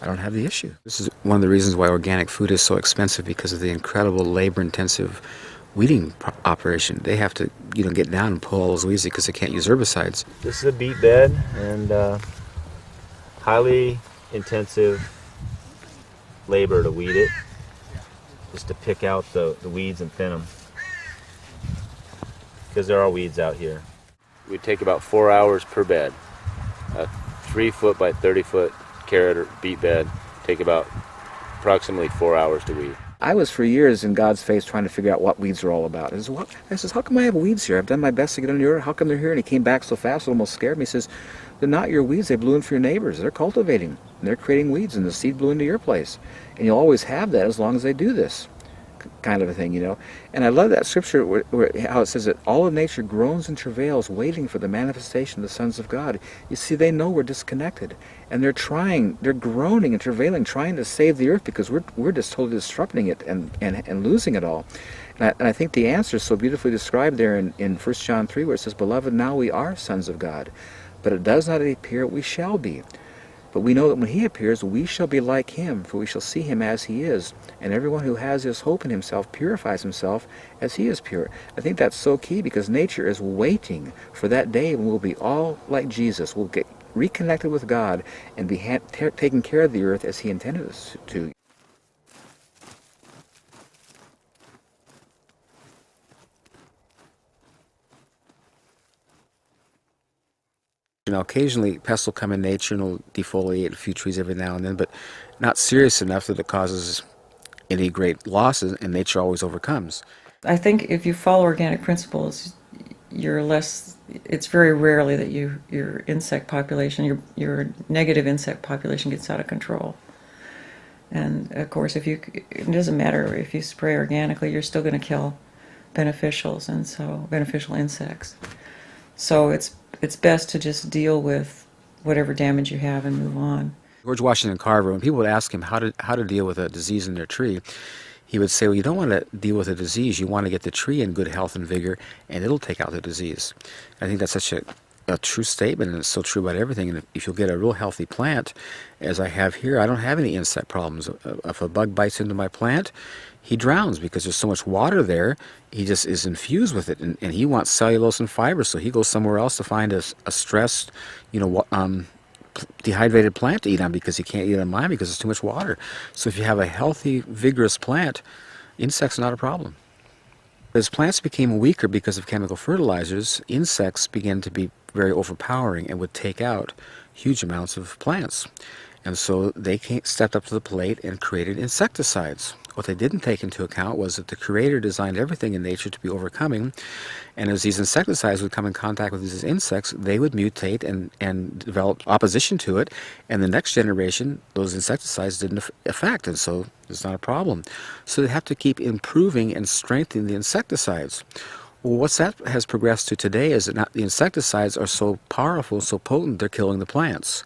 Speaker 10: I don't have the issue. This is one of the reasons why organic food is so expensive, because of the incredible labor-intensive weeding operation. They have to, you know, get down and pull all those weeds because they can't use herbicides.
Speaker 16: This is a beet bed, and highly intensive labor to weed it, just to pick out the weeds and thin them, because there are weeds out here. We take about 4 hours per bed. A 3-foot by 30-foot carrot or beet bed take about approximately 4 hours to weed.
Speaker 1: I was for years in God's face trying to figure out what weeds are all about. I says, how come I have weeds here? I've done my best to get under your, how come they're here? And he came back so fast it almost scared me. He says, they're not your weeds, they blew in for your neighbors. They're cultivating, and they're creating weeds, and the seed blew into your place. And you'll always have that as long as they do this kind of a thing, you know. And I love that scripture where how it says that all of nature groans and travails waiting for the manifestation of the sons of God. You see, they know we're disconnected, and they're groaning and travailing, trying to save the earth because we're just totally disrupting it and losing it all. And I think the answer is so beautifully described there in 1 John 3, where it says, "Beloved, now we are sons of God, but it does not appear we shall be. But we know that when he appears, we shall be like him, for we shall see him as he is. And everyone who has this hope in himself purifies himself as he is pure." I think that's so key, because nature is waiting for that day when we'll be all like Jesus. We'll get reconnected with God and be taking care of the earth as he intended us to.
Speaker 10: You know, occasionally pests will come in nature and will defoliate a few trees every now and then, but not serious enough that it causes any great losses, and nature always overcomes.
Speaker 14: I think if you follow organic principles, it's very rarely that your insect population, your negative insect population gets out of control. And of course, it doesn't matter if you spray organically, you're still going to kill beneficials, and so beneficial insects. So it's best to just deal with whatever damage you have and move on.
Speaker 10: George Washington Carver, when people would ask him how to deal with a disease in their tree, he would say, well, you don't want to deal with a disease, you want to get the tree in good health and vigor, and it'll take out the disease. I think that's such a true statement, and it's so true about everything. And if you'll get a real healthy plant, as I have here, I don't have any insect problems. If a bug bites into my plant, he drowns because there's so much water there. He just is infused with it, and he wants cellulose and fiber, so he goes somewhere else to find a stressed, dehydrated plant to eat on because he can't eat on mine because there's too much water. So if you have a healthy, vigorous plant, insects are not a problem. As plants became weaker because of chemical fertilizers, insects began to be very overpowering and would take out huge amounts of plants. And so they stepped up to the plate and created insecticides. What they didn't take into account was that the Creator designed everything in nature to be overcoming, and as these insecticides would come in contact with these insects, they would mutate and develop opposition to it, and the next generation, those insecticides didn't affect, and so it's not a problem. So they have to keep improving and strengthening the insecticides. Well, what's that has progressed to today is that the insecticides are so powerful, so potent, they're killing the plants.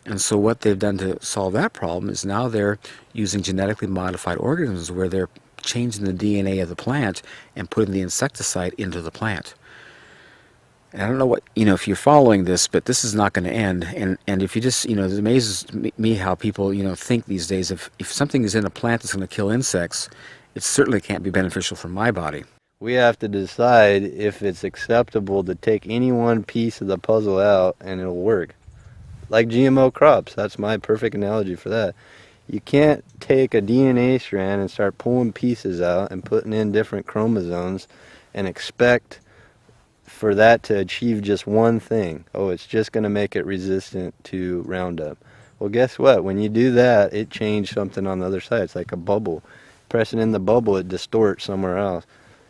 Speaker 10: And so what they've done to solve that problem is now they're using genetically modified organisms where they're changing the DNA of the plant and putting the insecticide into the plant. And I don't know what, if you're following this, but this is not going to end. And if you just, it amazes me how people, think these days, if something is in a plant that's going to kill insects, it certainly can't be beneficial for my body.
Speaker 5: We have to decide if it's acceptable to take any one piece of the puzzle out and it'll work. Like GMO crops, that's my perfect analogy for that. You can't take a DNA strand and start pulling pieces out and putting in different chromosomes and expect for that to achieve just one thing. Oh, it's just going to make it resistant to Roundup. Well, guess what? When you do that, it changed something on the other side. It's like a bubble. Pressing in the bubble, it distorts somewhere else.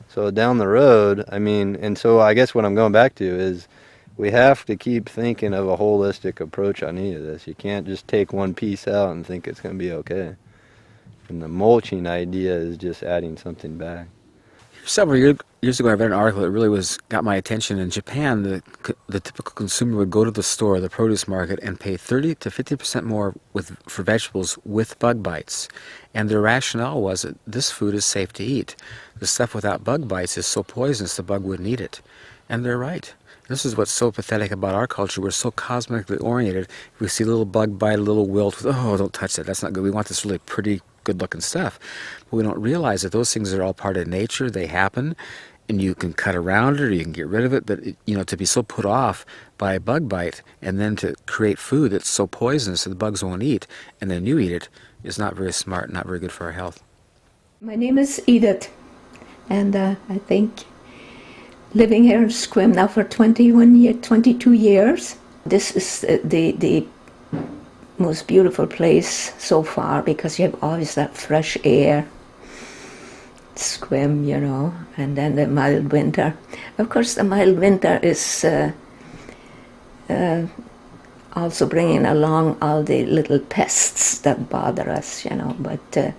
Speaker 5: So down the road, and so I guess what I'm going back to is we have to keep thinking of a holistic approach on any of this. You can't just take one piece out and think it's going to be okay. And the mulching idea is just adding something back.
Speaker 10: Several years ago, I read an article that really got my attention. In Japan, the typical consumer would go to the store, the produce market, and pay 30 to 50% more for vegetables with bug bites. And their rationale was that this food is safe to eat. The stuff without bug bites is so poisonous the bug wouldn't eat it. And they're right. This is what's so pathetic about our culture. We're so cosmically oriented. If we see a little bug bite, a little wilt, oh, don't touch that. That's not good. We want this really pretty, good-looking stuff. But we don't realize that those things are all part of nature. They happen, and you can cut around it or you can get rid of it. But, to be so put off by a bug bite and then to create food that's so poisonous that the bugs won't eat, and then you eat it, is not very smart, not very good for our health.
Speaker 13: My name is Edith, and I think living here in Sequim now for 22 years. This is the most beautiful place so far because you have always that fresh air. Sequim, and then the mild winter. Of course, the mild winter is also bringing along all the little pests that bother us, but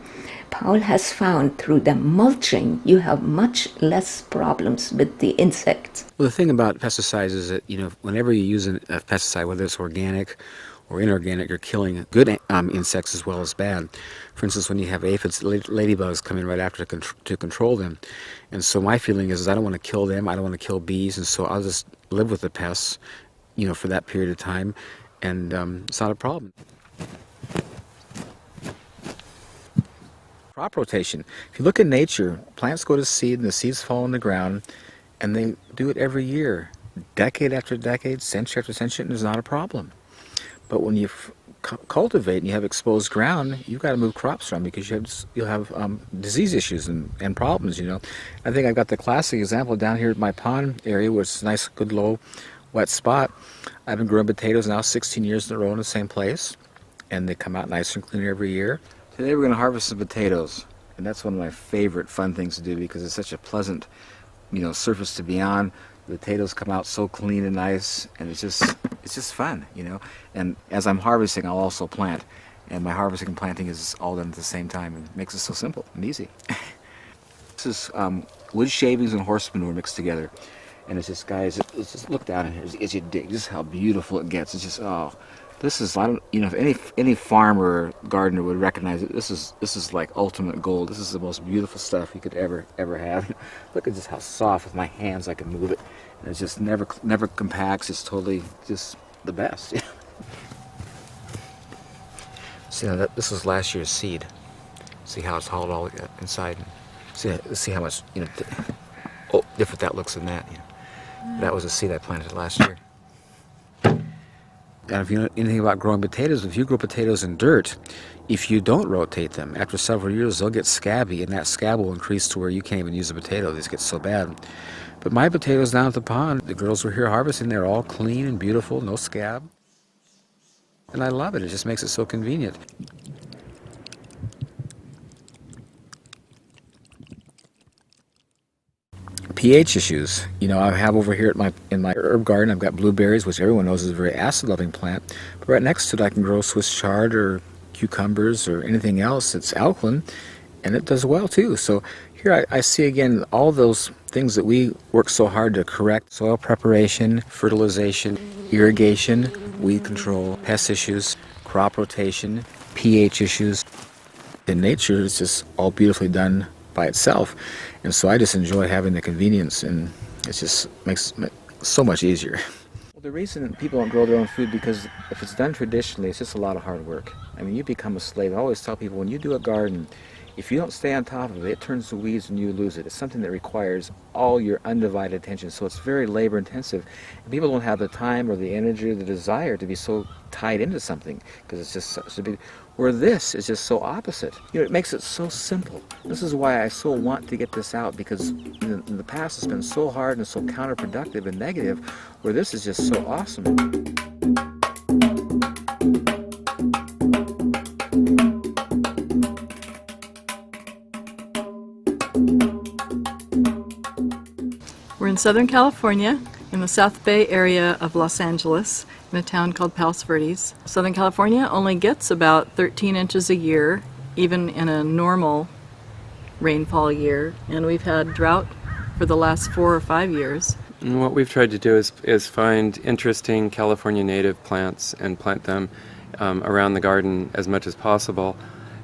Speaker 13: Paul has found through the mulching, you have much less problems with the insects.
Speaker 10: Well, the thing about pesticides is that, whenever you use a pesticide, whether it's organic or inorganic, you're killing good insects as well as bad. For instance, when you have aphids, ladybugs come in right after to control them. And so my feeling is I don't want to kill them, I don't want to kill bees, and so I'll just live with the pests, for that period of time, and it's not a problem. Crop rotation. If you look at nature, plants go to seed and the seeds fall in the ground, and they do it every year, decade after decade, century after century, and there's not a problem. But when you cultivate and you have exposed ground, you've got to move crops around because you'll have disease issues and problems. I think I've got the classic example down here at my pond area, where it's a nice, good, low, wet spot. I've been growing potatoes now 16 years in a row in the same place, and they come out nice and clean every year. Today we're going to harvest some potatoes, and that's one of my favorite fun things to do because it's such a pleasant, surface to be on. The potatoes come out so clean and nice, and it's just fun, And as I'm harvesting, I'll also plant, and my harvesting and planting is all done at the same time, and it makes it so simple and easy. This is wood shavings and horse manure mixed together.
Speaker 1: And it's just, guys, just look down in here as you dig. Just how beautiful it gets. It's just, oh, this is, I don't, you know, if any farmer or gardener would recognize it, this is like ultimate gold. This is the most beautiful stuff you could ever have. Look at just how soft with my hands I can move it. And it's just never compacts. It's totally just the best. See, now this was last year's seed. See how it's hauled all inside. See how much, you know, different that looks than that. You know. That was a seed I planted last year. And if you know anything about growing potatoes, if you grow potatoes in dirt, if you don't rotate them, after several years they'll get scabby, and that scab will increase to where you can't even use a potato. These get so bad. But my potatoes down at the pond, the girls were here harvesting, they're all clean and beautiful, no scab. And I love it. It just makes it so convenient. pH issues. You know, I have over here in my herb garden, I've got blueberries, which everyone knows is a very acid-loving plant. But right next to it, I can grow Swiss chard or cucumbers or anything else that's alkaline, and it does well too. So here I see again all those things that we work so hard to correct: soil preparation, fertilization, irrigation, weed control, pest issues, crop rotation, pH issues. In nature, it's just all beautifully done by itself, and so I just enjoy having the convenience, and it just makes it so much easier. Well, the reason people don't grow their own food, because if it's done traditionally, it's just a lot of hard work. I mean, you become a slave. I always tell people, when you do a garden, if you don't stay on top of it, it turns to weeds and you lose it. It's something that requires all your undivided attention, so it's very labor intensive. And people don't have the time or the energy or the desire to be so tied into something, because it's just such a big... Where this is just so opposite. You know, it makes it so simple. This is why I so want to get this out, because in the past it's been so hard and so counterproductive and negative, where this is just so awesome.
Speaker 17: We're in Southern California, in the South Bay area of Los Angeles, in a town called Palos Verdes. Southern California only gets about 13 inches a year, even in a normal rainfall year, and we've had drought for the last 4 or 5 years.
Speaker 18: And what we've tried to do is find interesting California native plants and plant them around the garden as much as possible,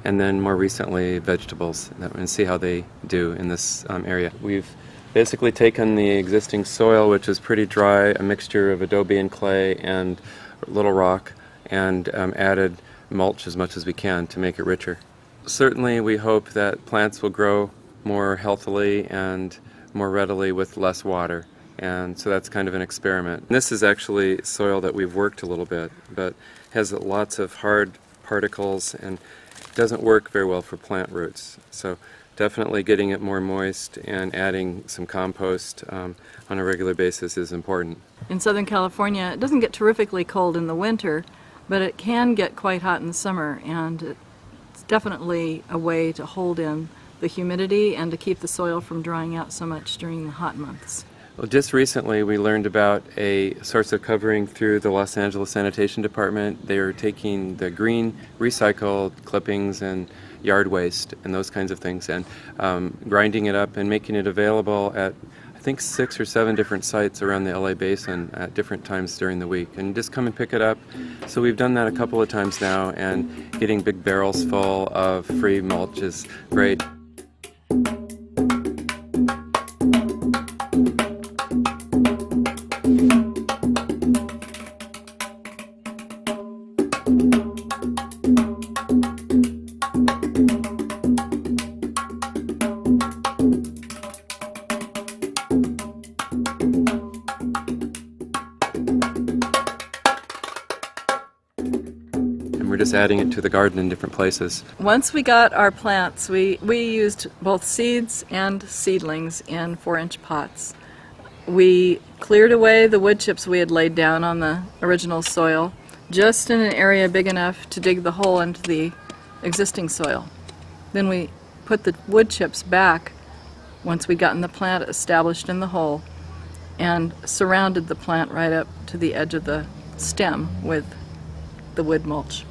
Speaker 18: and then more recently vegetables, and see how they do in this area. We've basically taken the existing soil, which is pretty dry, a mixture of adobe and clay and little rock, and added mulch as much as we can to make it richer. Certainly we hope that plants will grow more healthily and more readily with less water, and so that's kind of an experiment. And this is actually soil that we've worked a little bit, but has lots of hard particles and doesn't work very well for plant roots. So definitely getting it more moist and adding some compost on a regular basis is important.
Speaker 17: In Southern California, it doesn't get terrifically cold in the winter, but it can get quite hot in the summer, and it's definitely a way to hold in the humidity and to keep the soil from drying out so much during the hot months.
Speaker 18: Well, just recently we learned about a source of covering through the Los Angeles Sanitation Department. They are taking the green recycled clippings and yard waste and those kinds of things, and grinding it up and making it available at I think 6 or 7 different sites around the LA basin at different times during the week, and just come and pick it up. So we've done that a couple of times now, and getting big barrels full of free mulch is great. Just adding it to the garden in different places.
Speaker 17: Once we got our plants, we used both seeds and seedlings in 4-inch pots. We cleared away the wood chips we had laid down on the original soil, just in an area big enough to dig the hole into the existing soil. Then we put the wood chips back once we'd gotten the plant established in the hole, and surrounded the plant right up to the edge of the stem with the wood mulch.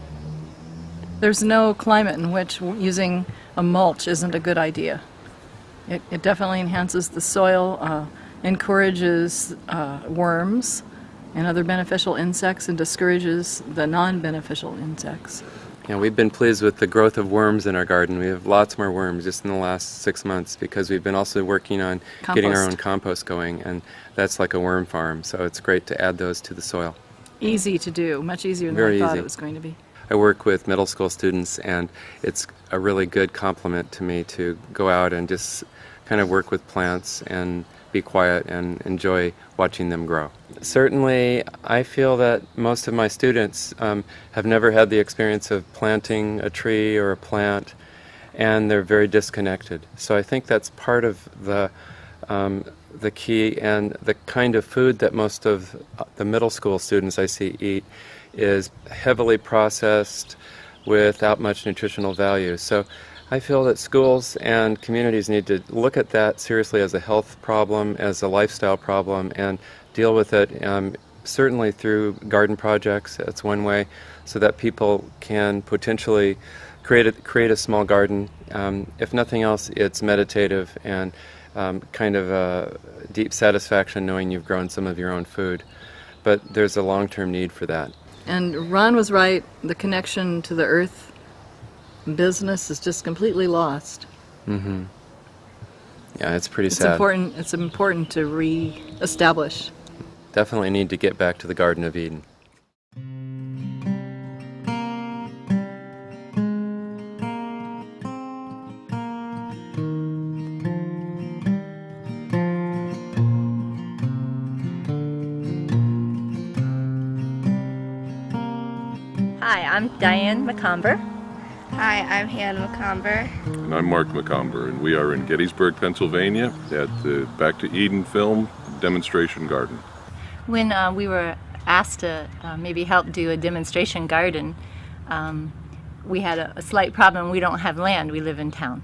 Speaker 17: There's no climate in which using a mulch isn't a good idea. It definitely enhances the soil. encourages worms and other beneficial insects and discourages the non-beneficial insects.
Speaker 18: Yeah, we've been pleased with the growth of worms in our garden. We have lots more worms just in the last 6 months because we've been also working on getting our own compost going, and that's like a worm farm, so it's great to add those to the soil.
Speaker 17: Easy to do, much easier than
Speaker 18: Very
Speaker 17: I thought
Speaker 18: easy.
Speaker 17: it was going to be.
Speaker 18: I work with middle school students, and it's a really good compliment to me to go out and just kind of work with plants and be quiet and enjoy watching them grow. Certainly, I feel that most of my students have never had the experience of planting a tree or a plant, and they're very disconnected. So I think that's part of the key, and the kind of food that most of the middle school students I see eat is heavily processed without much nutritional value. So I feel that schools and communities need to look at that seriously as a health problem, as a lifestyle problem, and deal with it certainly through garden projects. That's one way, so that people can potentially create a small garden. If nothing else, it's meditative and kind of a deep satisfaction knowing you've grown some of your own food. But there's a long-term need for that.
Speaker 17: And Ron was right, the connection to the earth business is just completely lost.
Speaker 18: Mm-hmm. Yeah, it's pretty
Speaker 17: It's
Speaker 18: sad.
Speaker 17: important to re-establish.
Speaker 18: Definitely need to get back to the Garden of Eden.
Speaker 19: Hi, I'm Diane McComber.
Speaker 20: Hi, I'm Hannah McComber.
Speaker 21: And I'm Mark McComber, and we are in Gettysburg, Pennsylvania at the Back to Eden Film Demonstration Garden.
Speaker 19: When we were asked to maybe help do a demonstration garden, we had a slight problem. We don't have land, we live in town.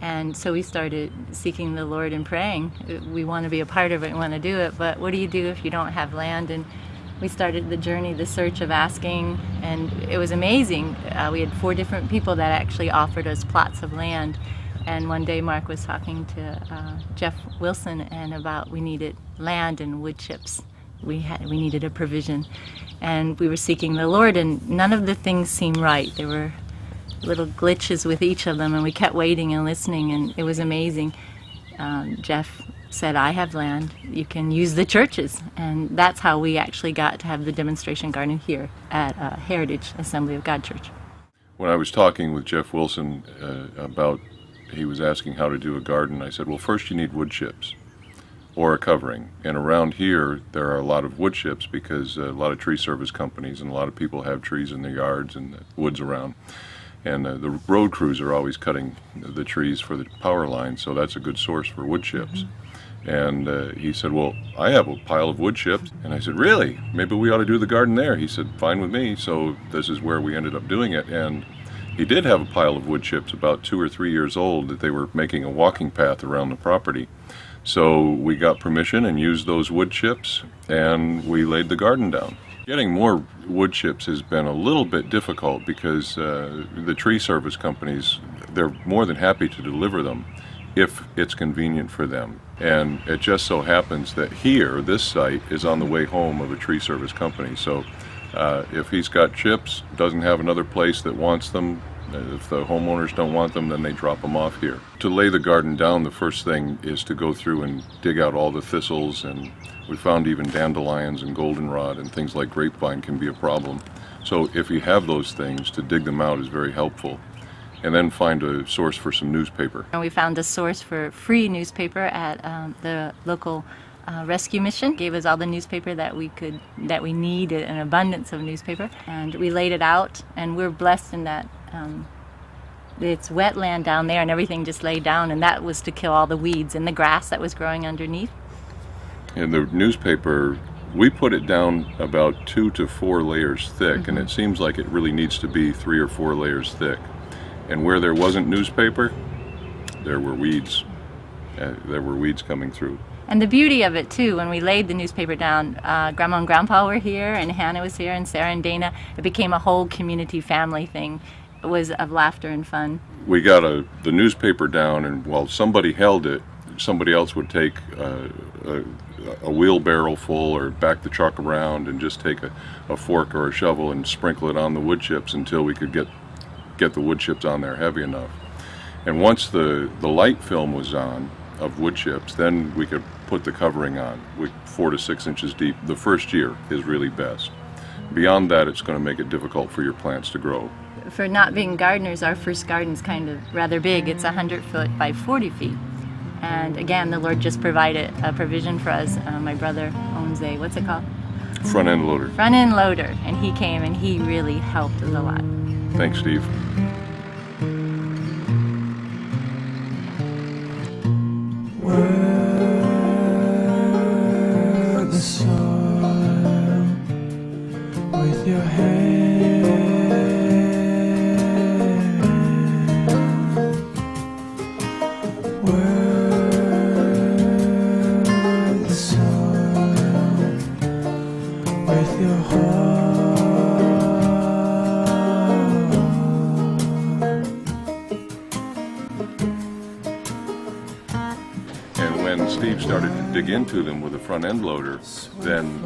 Speaker 19: And so we started seeking the Lord and praying. We want to be a part of it, we want to do it, but what do you do if you don't have land? And we started the journey, the search of asking, and it was amazing. We had 4 different people that actually offered us plots of land. And one day Mark was talking to Jeff Wilson and about we needed land and wood chips. We needed a provision. And we were seeking the Lord, and none of the things seemed right. There were little glitches with each of them, and we kept waiting and listening, and it was amazing. Jeff said, I have land, you can use the churches. And that's how we actually got to have the demonstration garden here at Heritage Assembly of God Church.
Speaker 21: When I was talking with Jeff Wilson he was asking how to do a garden, I said, well, first you need wood chips or a covering. And around here, there are a lot of wood chips because a lot of tree service companies and a lot of people have trees in their yards and the woods around. And the road crews are always cutting the trees for the power line, so that's a good source for wood chips. Mm-hmm. And he said, well, I have a pile of wood chips. And I said, really? Maybe we ought to do the garden there. He said, fine with me. So this is where we ended up doing it. And he did have a pile of wood chips about 2 or 3 years old that they were making a walking path around the property. So we got permission and used those wood chips, and we laid the garden down. Getting more wood chips has been a little bit difficult because the tree service companies, they're more than happy to deliver them if it's convenient for them. And it just so happens that here, this site is on the way home of a tree service company. So if he's got chips, doesn't have another place that wants them, if the homeowners don't want them, then they drop them off here. To lay the garden down, the first thing is to go through and dig out all the thistles, and we found even dandelions and goldenrod and things like grapevine can be a problem. So if you have those things, to dig them out is very helpful. And then find a source for some newspaper.
Speaker 19: And we found a source for free newspaper at the local rescue mission. Gave us all the newspaper that we needed, an abundance of newspaper, and we laid it out. And we're blessed in that it's wetland down there, and everything just laid down, and that was to kill all the weeds and the grass that was growing underneath.
Speaker 21: And the newspaper, we put it down about 2 to 4 layers thick, mm-hmm. and it seems like it really needs to be 3 or 4 layers thick. And where there wasn't newspaper, there were weeds. There were weeds coming through.
Speaker 19: And the beauty of it too, when we laid the newspaper down, Grandma and Grandpa were here, and Hannah was here, and Sarah and Dana. It became a whole community family thing. It was of laughter and fun.
Speaker 21: We got the newspaper down, and while somebody held it, somebody else would take a wheelbarrow full or back the truck around and just take a fork or a shovel and sprinkle it on the wood chips until we could get the wood chips on there heavy enough. And once the light film was on of wood chips, then we could put the covering on, 4 to 6 inches deep. The first year is really best. Beyond that, it's going to make it difficult for your plants to grow.
Speaker 19: For not being gardeners, our first garden's kind of rather big. It's 100 foot by 40 feet. And again, the Lord just provided a provision for us. My brother owns a, what's it called?
Speaker 21: Front end loader.
Speaker 19: Front end loader. And he came and he really helped us a lot.
Speaker 21: Thanks, Steve.
Speaker 2: Work the soil with your hand. Work the soil with your heart.
Speaker 21: When Steve started to dig into them with a front end loader, then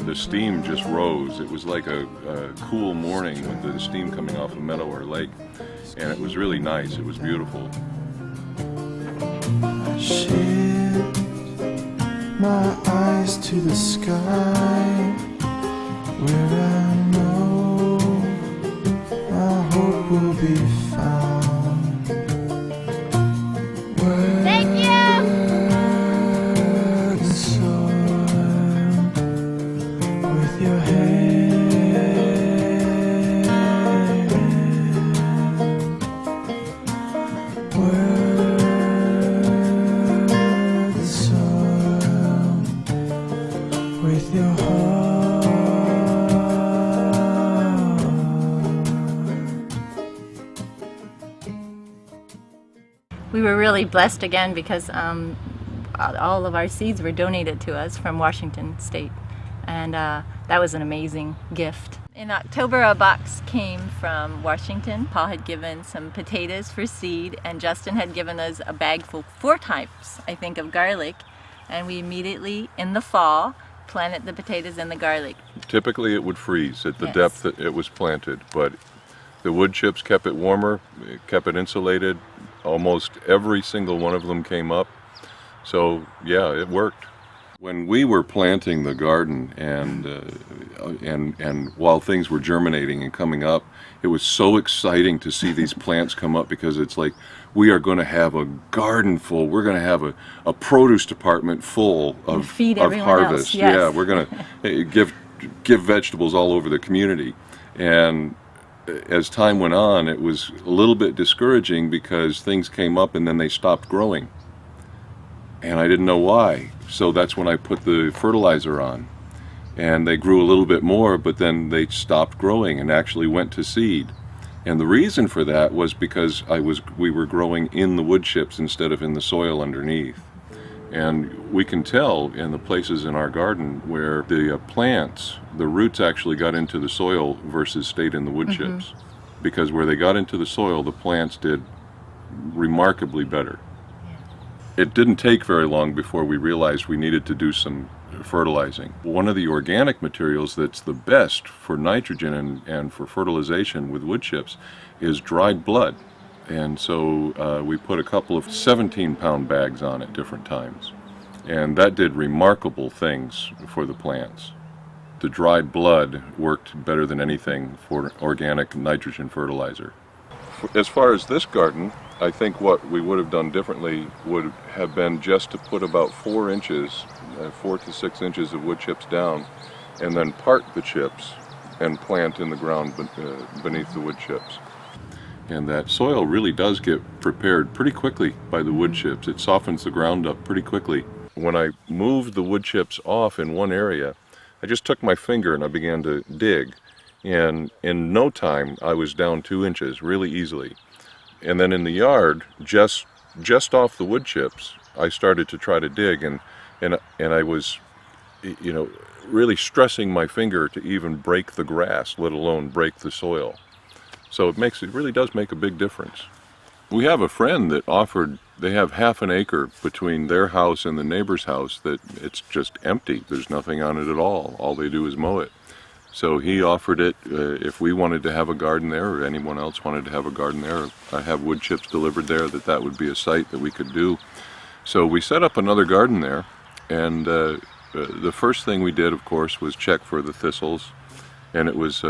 Speaker 21: the steam just rose. It was like a cool morning with the steam coming off a meadow or lake, and it was really nice. It was beautiful.
Speaker 2: I shift my eyes to the sky, where I know my hope will be found.
Speaker 19: Thank you!
Speaker 2: Your hand. Work the soil with your heart.
Speaker 19: We were really blessed again because all of our seeds were donated to us from Washington State. And that was an amazing gift. In October, a box came from Washington. Paul had given some potatoes for seed, and Justin had given us a bag full, 4 types, I think, of garlic. And we immediately, in the fall, planted the potatoes and the garlic.
Speaker 21: Typically it would freeze at the depth that it was planted, but the wood chips kept it warmer, kept it insulated. Almost every single one of them came up. So yeah, it worked. When we were planting the garden and while things were germinating and coming up, it was so exciting to see these plants come up, because it's like we are going to have a garden full. We're going to have a produce department full of harvest.
Speaker 19: Yes.
Speaker 21: Yeah, we're going to give vegetables all over the community. And as time went on, it was a little bit discouraging because things came up and then they stopped growing. And I didn't know why. So that's when I put the fertilizer on. And they grew a little bit more, but then they stopped growing and actually went to seed. And the reason for that was because we were growing in the wood chips instead of in the soil underneath. And we can tell in the places in our garden where the plants, the roots actually got into the soil versus stayed in the wood chips. Because where they got into the soil, the plants did remarkably better. It didn't take very long before we realized we needed to do some fertilizing. One of the organic materials that's the best for nitrogen and for fertilization with wood chips is dried blood. And so we put a couple of 17-pound bags on at different times. And that did remarkable things for the plants. The dried blood worked better than anything for organic nitrogen fertilizer. As far as this garden, I think what we would have done differently would have been just to put about 4 inches, 4 to 6 inches of wood chips down, and then part the chips and plant in the ground beneath the wood chips. And that soil really does get prepared pretty quickly by the wood chips. It softens the ground up pretty quickly. When I moved the wood chips off in one area, I just took my finger and I began to dig. And in no time, I was down 2 inches really easily. And then in the yard, just off the wood chips, I started to try to dig, and I was, you know, really stressing my finger to even break the grass, let alone break the soil. So it really does make a big difference. We have a friend that offered they have half an acre between their house and the neighbor's house that it's just empty. There's nothing on it at all. All they do is mow it. So he offered it if we wanted to have a garden there, or anyone else wanted to have a garden there, I have wood chips delivered there, that would be a site that we could do. So we set up another garden there, and the first thing we did, of course, was check for the thistles, and it was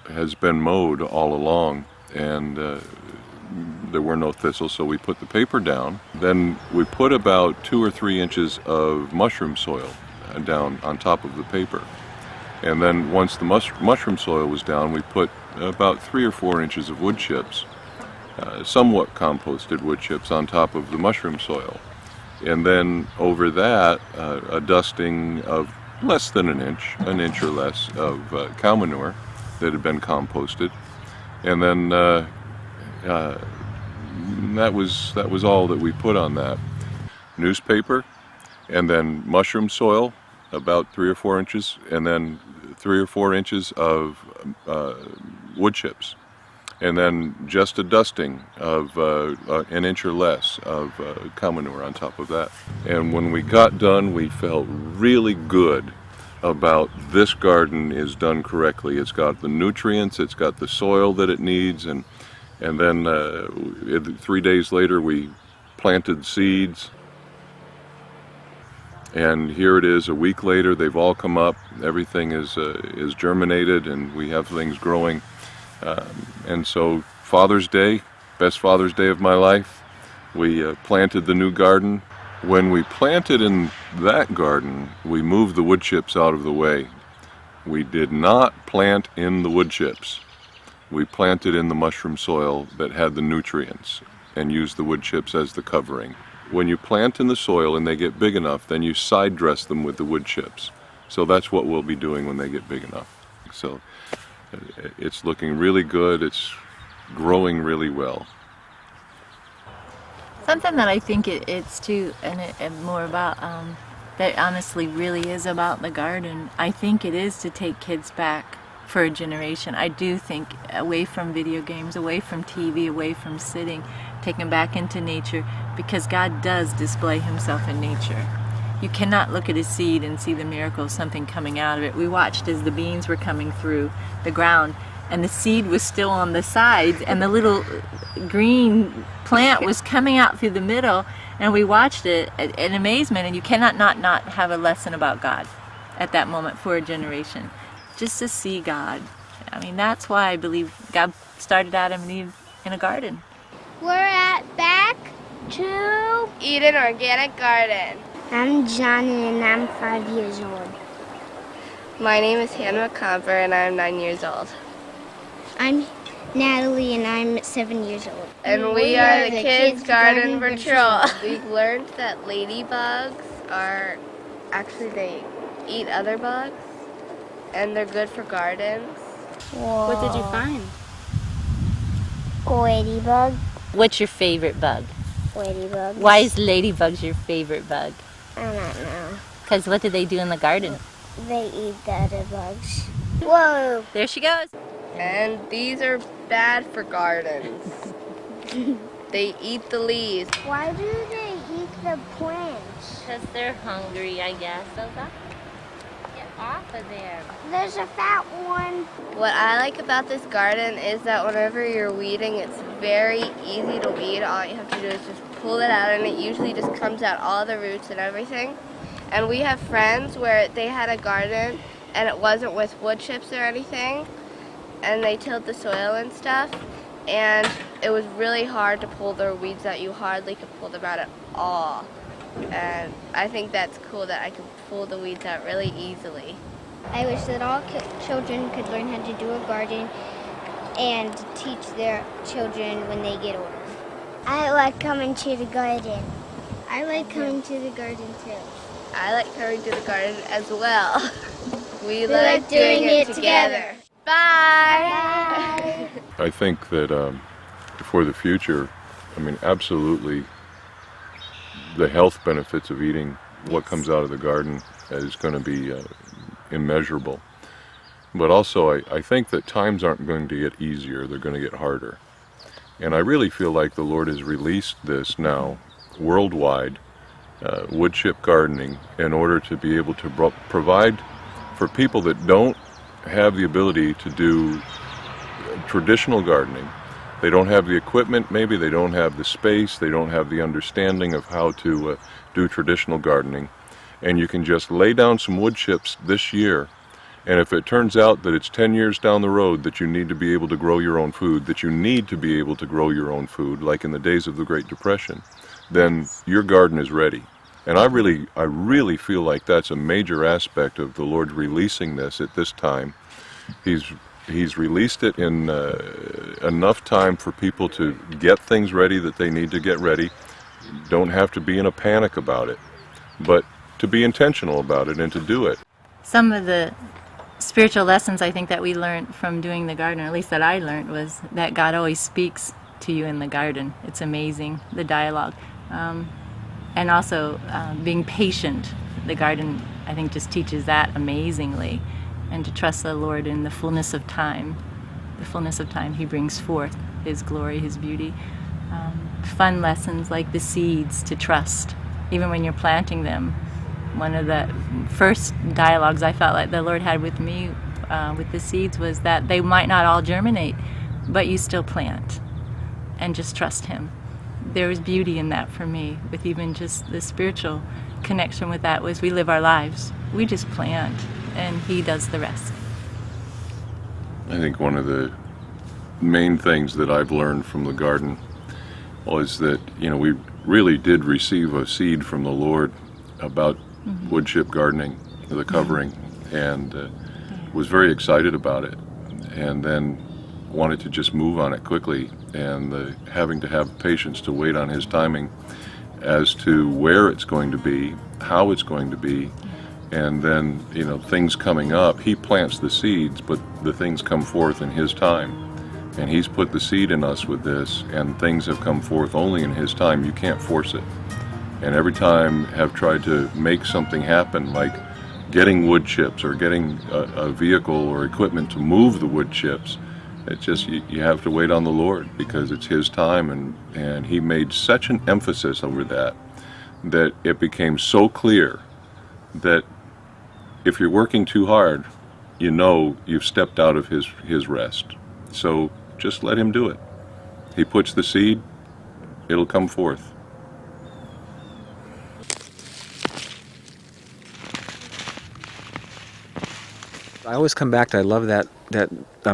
Speaker 21: has been mowed all along, and there were no thistles, so we put the paper down. Then we put about 2 or 3 inches of mushroom soil down on top of the paper. And then once the mushroom soil was down, we put about 3 or 4 inches of wood chips, somewhat composted wood chips, on top of the mushroom soil. And then over that, a dusting of less than an inch or less of cow manure that had been composted. And then that was all that we put on that. Newspaper, and then mushroom soil, about 3 or 4 inches, and then 3 or 4 inches of wood chips, and then just a dusting of an inch or less of cow manure on top of that. And when we got done, we felt really good about this garden is done correctly. It's got the nutrients, it's got the soil that it needs, and then 3 days later we planted seeds. And here it is, a week later, they've all come up, everything is germinated, and we have things growing. And so Father's Day, best Father's Day of my life, we planted the new garden. When we planted in that garden, we moved the wood chips out of the way. We did not plant in the wood chips. We planted in the mushroom soil that had the nutrients and used the wood chips as the covering. When you plant in the soil and they get big enough, then you side dress them with the wood chips. So that's what we'll be doing when they get big enough. So it's looking really good. It's growing really well.
Speaker 19: Something that I think it's too, and more about, that honestly really is about the garden. I think it is to take kids back for a generation. I do think away from video games, away from TV, away from sitting, take them back into nature, because God does display himself in nature. You cannot look at a seed and see the miracle of something coming out of it. We watched as the beans were coming through the ground, and the seed was still on the sides, and the little green plant was coming out through the middle, and we watched it in amazement. And you cannot not have a lesson about God at that moment for a generation. Just to see God. I mean, that's why I believe God started Adam and Eve in a garden.
Speaker 20: We're back to Eden Organic Garden.
Speaker 4: I'm Johnny and I'm 5 years old.
Speaker 20: My name is Hannah McComber and I'm 9 years old.
Speaker 4: I'm Natalie and I'm 7 years old.
Speaker 20: And we are the Kids Garden Patrol. We've learned that ladybugs are actually, they eat other bugs and they're good for gardens.
Speaker 4: Whoa.
Speaker 19: What did you find?
Speaker 4: Ladybug.
Speaker 19: What's your favorite bug?
Speaker 4: Ladybugs.
Speaker 19: Why is ladybugs your favorite bug?
Speaker 4: I don't know.
Speaker 19: Because what do they do in the garden?
Speaker 4: They eat the other bugs. Whoa!
Speaker 19: There she goes.
Speaker 20: And these are bad for gardens. They eat the leaves.
Speaker 4: Why do they eat the plants?
Speaker 19: Because they're hungry, I guess. Get off of there.
Speaker 4: There's a fat one.
Speaker 20: What I like about this garden is that whenever you're weeding, it's very easy to weed. All you have to do is just pull it out, and it usually just comes out all the roots and everything. And we have friends where they had a garden, and it wasn't with wood chips or anything, and they tilled the soil and stuff, and it was really hard to pull their weeds out. You hardly could pull them out at all. And I think that's cool that I can pull the weeds out really easily.
Speaker 4: I wish that all children could learn how to do a garden and teach their children when they get older. I like coming to the garden. I like coming to the garden too.
Speaker 20: I like coming to the garden as well. We like doing it together. Bye!
Speaker 21: I think that for the future, I mean, absolutely, the health benefits of eating what comes out of the garden is going to be immeasurable. But also, I think that times aren't going to get easier, they're going to get harder. And I really feel like the Lord has released this now worldwide wood chip gardening in order to be able to provide for people that don't have the ability to do traditional gardening. They don't have the equipment, maybe they don't have the space, they don't have the understanding of how to do traditional gardening. And you can just lay down some wood chips this year, and if it turns out that it's 10 years down the road that you need to be able to grow your own food, like in the days of the Great Depression, then your garden is ready. And I really feel like that's a major aspect of the Lord releasing this at this time. He's released it in enough time for people to get things ready that they need to get ready. Don't have to be in a panic about it, but to be intentional about it and to do it.
Speaker 19: Some of the spiritual lessons I think that we learned from doing the garden, or at least that I learned, was that God always speaks to you in the garden. It's amazing, the dialogue. And also being patient. The garden, I think, just teaches that amazingly. And to trust the Lord in the fullness of time. The fullness of time He brings forth His glory, His beauty. Fun lessons like the seeds, to trust, even when you're planting them. One of the first dialogues I felt like the Lord had with me with the seeds was that they might not all germinate, but you still plant and just trust Him. There was beauty in that for me, with even just the spiritual connection with that. Was we live our lives. We just plant, and He does the rest.
Speaker 21: I think one of the main things that I've learned from the garden was that, we really did receive a seed from the Lord about wood chip gardening, the covering, and was very excited about it, and then wanted to just move on it quickly, and having to have patience to wait on His timing as to where it's going to be, how it's going to be, and then, things coming up. He plants the seeds, but the things come forth in His time. And He's put the seed in us with this, and things have come forth only in His time. You can't force it. And every time have tried to make something happen, like getting wood chips or getting a vehicle or equipment to move the wood chips, it's just, you have to wait on the Lord, because it's His time, and He made such an emphasis over that it became so clear that if you're working too hard, you've stepped out of His rest. So just let Him do it. He puts the seed, it'll come forth.
Speaker 10: I always come back to, I love that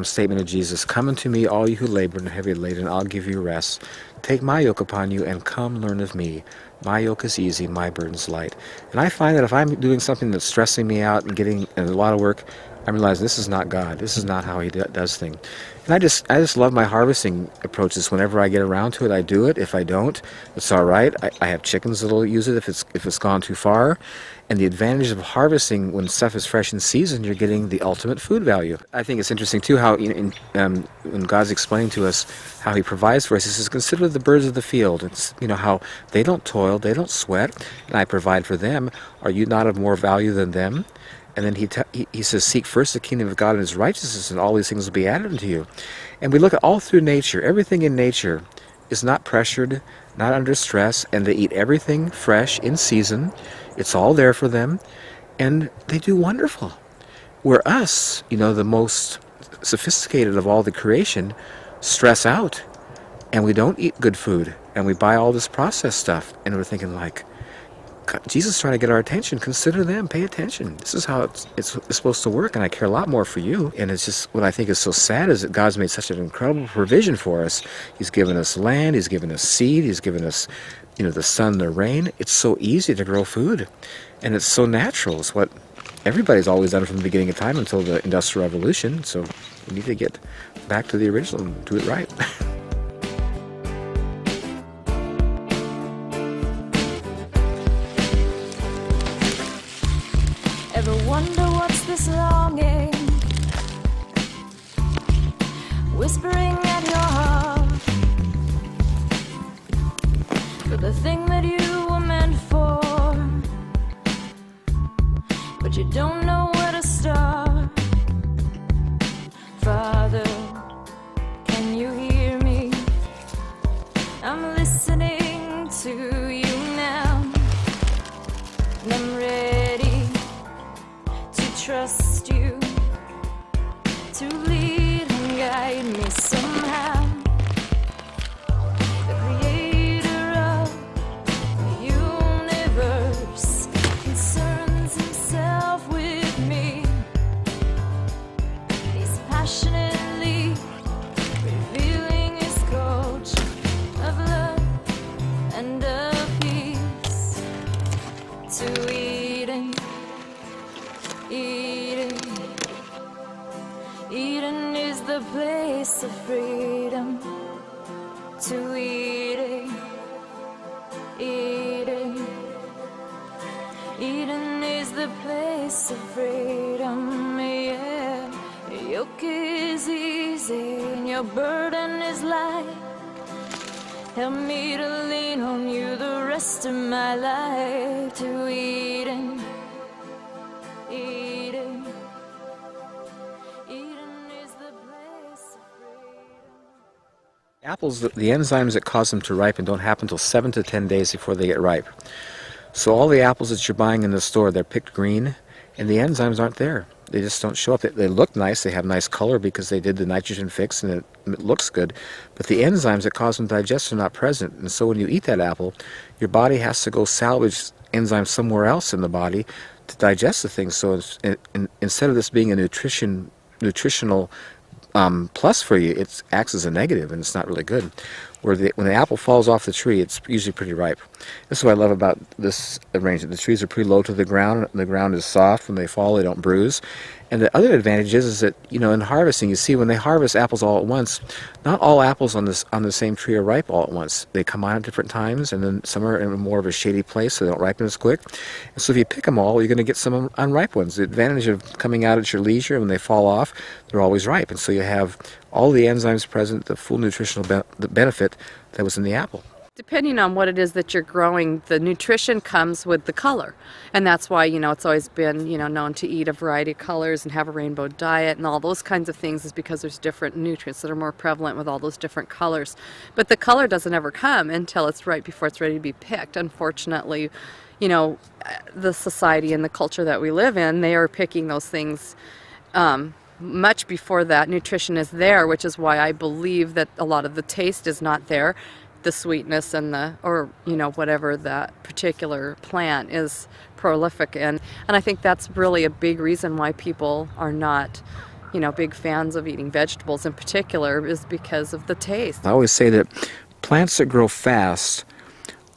Speaker 10: statement of Jesus, "Come unto me, all you who labor and are heavy laden, and I'll give you rest. Take my yoke upon you and come learn of me. My yoke is easy, my burden's light." And I find that if I'm doing something that's stressing me out and getting a lot of work, I realize this is not God. This is not how He does things. And I just love my harvesting approaches. Whenever I get around to it, I do it. If I don't, it's all right. I have chickens that'll use it if it's gone too far. And the advantage of harvesting when stuff is fresh in season, you're getting the ultimate food value. I think it's interesting too how when God's explaining to us how He provides for us, He says, "Consider the birds of the field." It's how they don't toil, they don't sweat, and I provide for them. Are you not of more value than them? And then he says, "Seek first the kingdom of God and His righteousness, and all these things will be added unto you." And we look at all through nature. Everything in nature is not pressured, not under stress, and they eat everything fresh in season. It's all there for them, and they do wonderful. Where us, the most sophisticated of all the creation, stress out, and we don't eat good food, and we buy all this processed stuff, and we're thinking like, God, Jesus is trying to get our attention. Consider them. Pay attention. This is how it's supposed to work, and I care a lot more for you. And it's just, what I think is so sad is that God's made such an incredible provision for us. He's given us land. He's given us seed. He's given us, the sun, the rain. It's so easy to grow food, and it's so natural. It's what everybody's always done from the beginning of time until the Industrial Revolution. So we need to get back to the original and do it right.
Speaker 8: Ever wonder what's this longing whispering at your heart, for the thing that you were meant for, but you don't know where to start? Father, can you hear me? I'm listening to you. trust you to lead and guide me somehow. The creator of the universe concerns himself with me. He's passionately revealing his coach of love and of peace to Eden. Eden, Eden is the place of freedom. To Eden, Eden, Eden is the place of freedom. Yeah, your yoke is easy and your burden is light. Help me to lean on you the rest of my life. To Eden, Eden, Eden is the place of freedom.
Speaker 10: Apples, the enzymes that cause them to ripen don't happen until 7 to 10 days before they get ripe. So all the apples that you're buying in the store, they're picked green, and the enzymes aren't there. They just don't show up. They look nice, they have nice color because they did the nitrogen fix and it looks good, but the enzymes that cause them to digest are not present. And so when you eat that apple, your body has to go salvage enzymes somewhere else in the body to digest the thing. So instead of this being a nutritional plus for you, it acts as a negative, and it's not really good. When the apple falls off the tree, it's usually pretty ripe. This is what I love about this arrangement. The trees are pretty low to the ground. The ground is soft. When they fall, they don't bruise. And the other advantage is that, you know, in harvesting, you see when they harvest apples all at once, not all apples on the same tree are ripe all at once. They come on at different times, and then some are in more of a shady place, so they don't ripen as quick. And so if you pick them all, you're going to get some unripe ones. The advantage of coming out at your leisure, when they fall off, they're always ripe. And so you have all the enzymes present, the full nutritional benefit that was in the apple.
Speaker 7: Depending on what it is that you're growing, the nutrition comes with the color. And that's why, you know, it's always been, you know, known to eat a variety of colors and have a rainbow diet and all those kinds of things, is because there's different nutrients that are more prevalent with all those different colors. But the color doesn't ever come until it's right before it's ready to be picked. Unfortunately, you know, the society and the culture that we live in, they are picking those things much before that nutrition is there, which is why I believe that a lot of the taste is not there. The sweetness and or you know, whatever that particular plant is prolific in. And I think that's really a big reason why people are not, you know, big fans of eating vegetables in particular, is because of the taste.
Speaker 10: I always say that plants that grow fast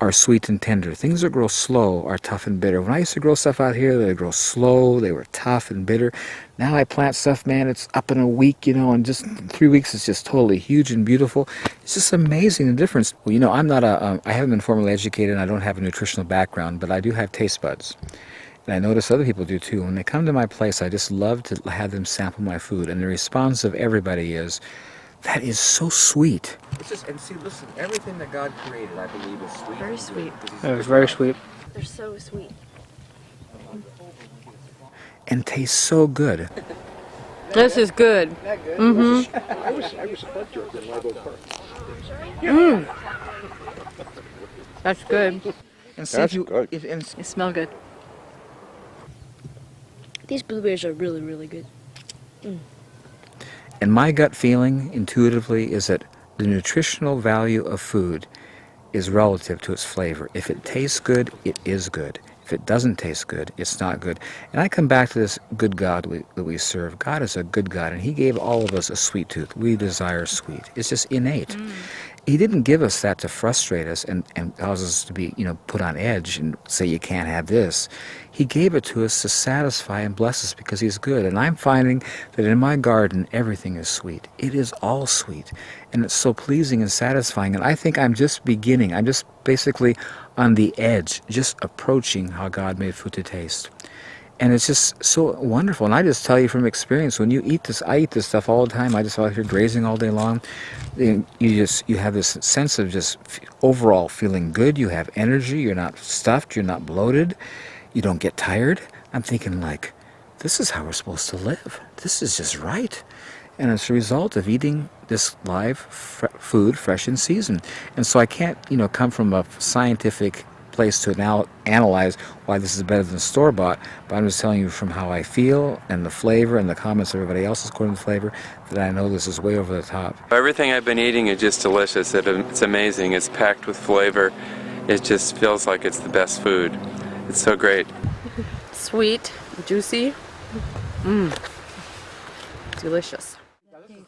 Speaker 10: are sweet and tender. Things that grow slow are tough and bitter. When I used to grow stuff out here, they grow slow, they were tough and bitter. Now I plant stuff, man, it's up in a week, you know, and just 3 weeks it's just totally huge and beautiful. It's just amazing the difference. Well, you know, I'm not I haven't been formally educated, and I don't have a nutritional background, but I do have taste buds. And I notice other people do too. When they come to my place, I just love to have them sample my food, and the response of everybody is, that is so sweet. It's just, and see, listen, everything that God created, I believe, is sweet.
Speaker 15: Very sweet. It was very sweet.
Speaker 4: They're so sweet.
Speaker 10: And tastes so good.
Speaker 7: This is good. Mm-hmm.
Speaker 22: I was a butt jerk in Largo Park.
Speaker 7: Mm. That's good.
Speaker 22: And see That's good.
Speaker 7: It smells good.
Speaker 23: These blueberries are really, really good. Mm.
Speaker 10: And my gut feeling, intuitively, is that the nutritional value of food is relative to its flavor. If it tastes good, it is good. If it doesn't taste good, it's not good. And I come back to this good God that we serve. God is a good God, and He gave all of us a sweet tooth. We desire sweet. It's just innate. Mm. He didn't give us that to frustrate us and cause us to be, you know, put on edge and say you can't have this. He gave it to us to satisfy and bless us because He's good. And I'm finding that in my garden, everything is sweet. It is all sweet. And it's so pleasing and satisfying. And I think I'm just beginning. I'm just basically on the edge, just approaching how God made food to taste. And it's just so wonderful. And I just tell you from experience, when you eat this, I eat this stuff all the time. I just out here grazing all day long. You have this sense of just overall feeling good. You have energy. You're not stuffed. You're not bloated. You don't get tired. I'm thinking, like, this is how we're supposed to live. This is just right. And it's a result of eating this live food, fresh in season. And so I can't, you know, come from a scientific
Speaker 1: place to analyze why this is better than store-bought, but I'm just telling you from how I feel and the flavor and the comments of everybody else according to the flavor that I know this is way over the top.
Speaker 18: Everything I've been eating is just delicious. It's amazing. It's packed with flavor. It just feels like it's the best food. It's so great.
Speaker 7: Sweet, juicy, delicious.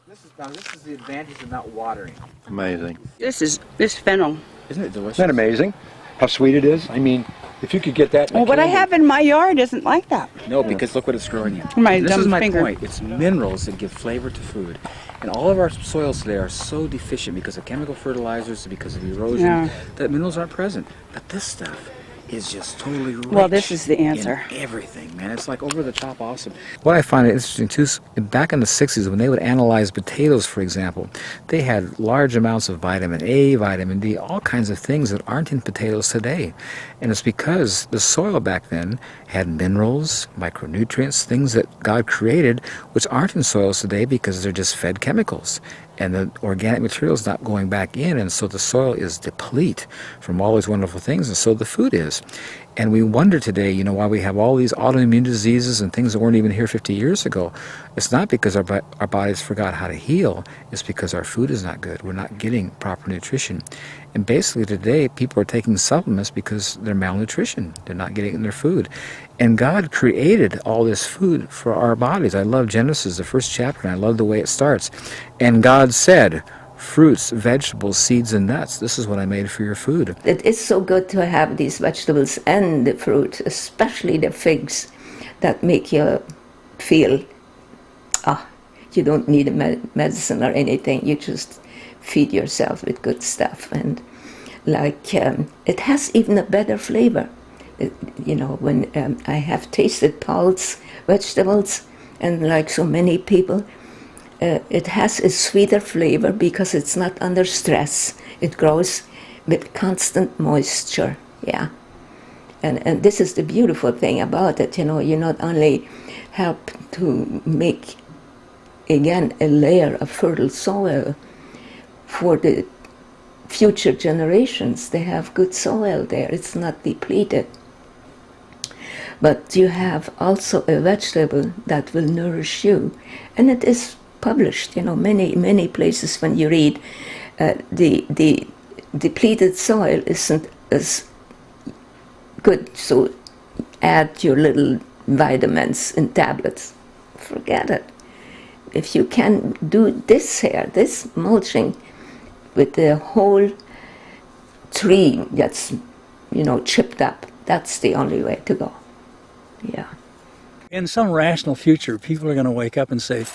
Speaker 1: This is the advantage of not watering.
Speaker 9: Amazing.
Speaker 11: This is fennel.
Speaker 1: Isn't it delicious?
Speaker 9: Isn't that amazing? How sweet it is. I mean, if you could get that.
Speaker 11: Well, what I have in my yard isn't like that.
Speaker 1: No, because look what it's growing in.
Speaker 11: My
Speaker 1: This is my
Speaker 11: finger.
Speaker 1: point. It's minerals that give flavor to food. And all of our soils today are so deficient because of chemical fertilizers, because of erosion,
Speaker 11: Yeah.
Speaker 1: that minerals aren't present. But this stuff is just totally rich.
Speaker 11: Well, this is the answer.
Speaker 1: In everything, man. It's like over the top awesome. What I find interesting too is back in the 60s when they would analyze potatoes, for example, they had large amounts of vitamin A, vitamin D, all kinds of things that aren't in potatoes today. And it's because the soil back then had minerals, micronutrients, things that God created which aren't in soils today because they're just fed chemicals. And the organic material is not going back in, and so the soil is deplete from all these wonderful things, and so the food is. And we wonder today, you know, why we have all these autoimmune diseases and things that weren't even here 50 years ago. It's not because our bodies forgot how to heal. It's because our food is not good. We're not getting proper nutrition. And basically today, people are taking supplements because they're malnutrition. They're not getting it in their food. And God created all this food for our bodies. I love Genesis, the first chapter, and I love the way it starts. And God said, fruits, vegetables, seeds, and nuts. This is what I made for your food.
Speaker 13: It is so good to have these vegetables and the fruit, especially the figs, that make you feel, you don't need a medicine or anything. You just feed yourself with good stuff. And like, it has even a better flavor. You know, when I have tasted Paul's vegetables, and like so many people, it has a sweeter flavor because it's not under stress. It grows with constant moisture, yeah. And this is the beautiful thing about it, you know, you not only help to make, again, a layer of fertile soil for the future generations. They have good soil there, it's not depleted. But you have also a vegetable that will nourish you, and it is published, you know, many places when you read the depleted soil isn't as good, so add your little vitamins in tablets. Forget it. If you can do this here, this mulching with the whole tree that's, you know, chipped up, that's the only way to go. Yeah.
Speaker 3: In some rational future, people are going to wake up and say,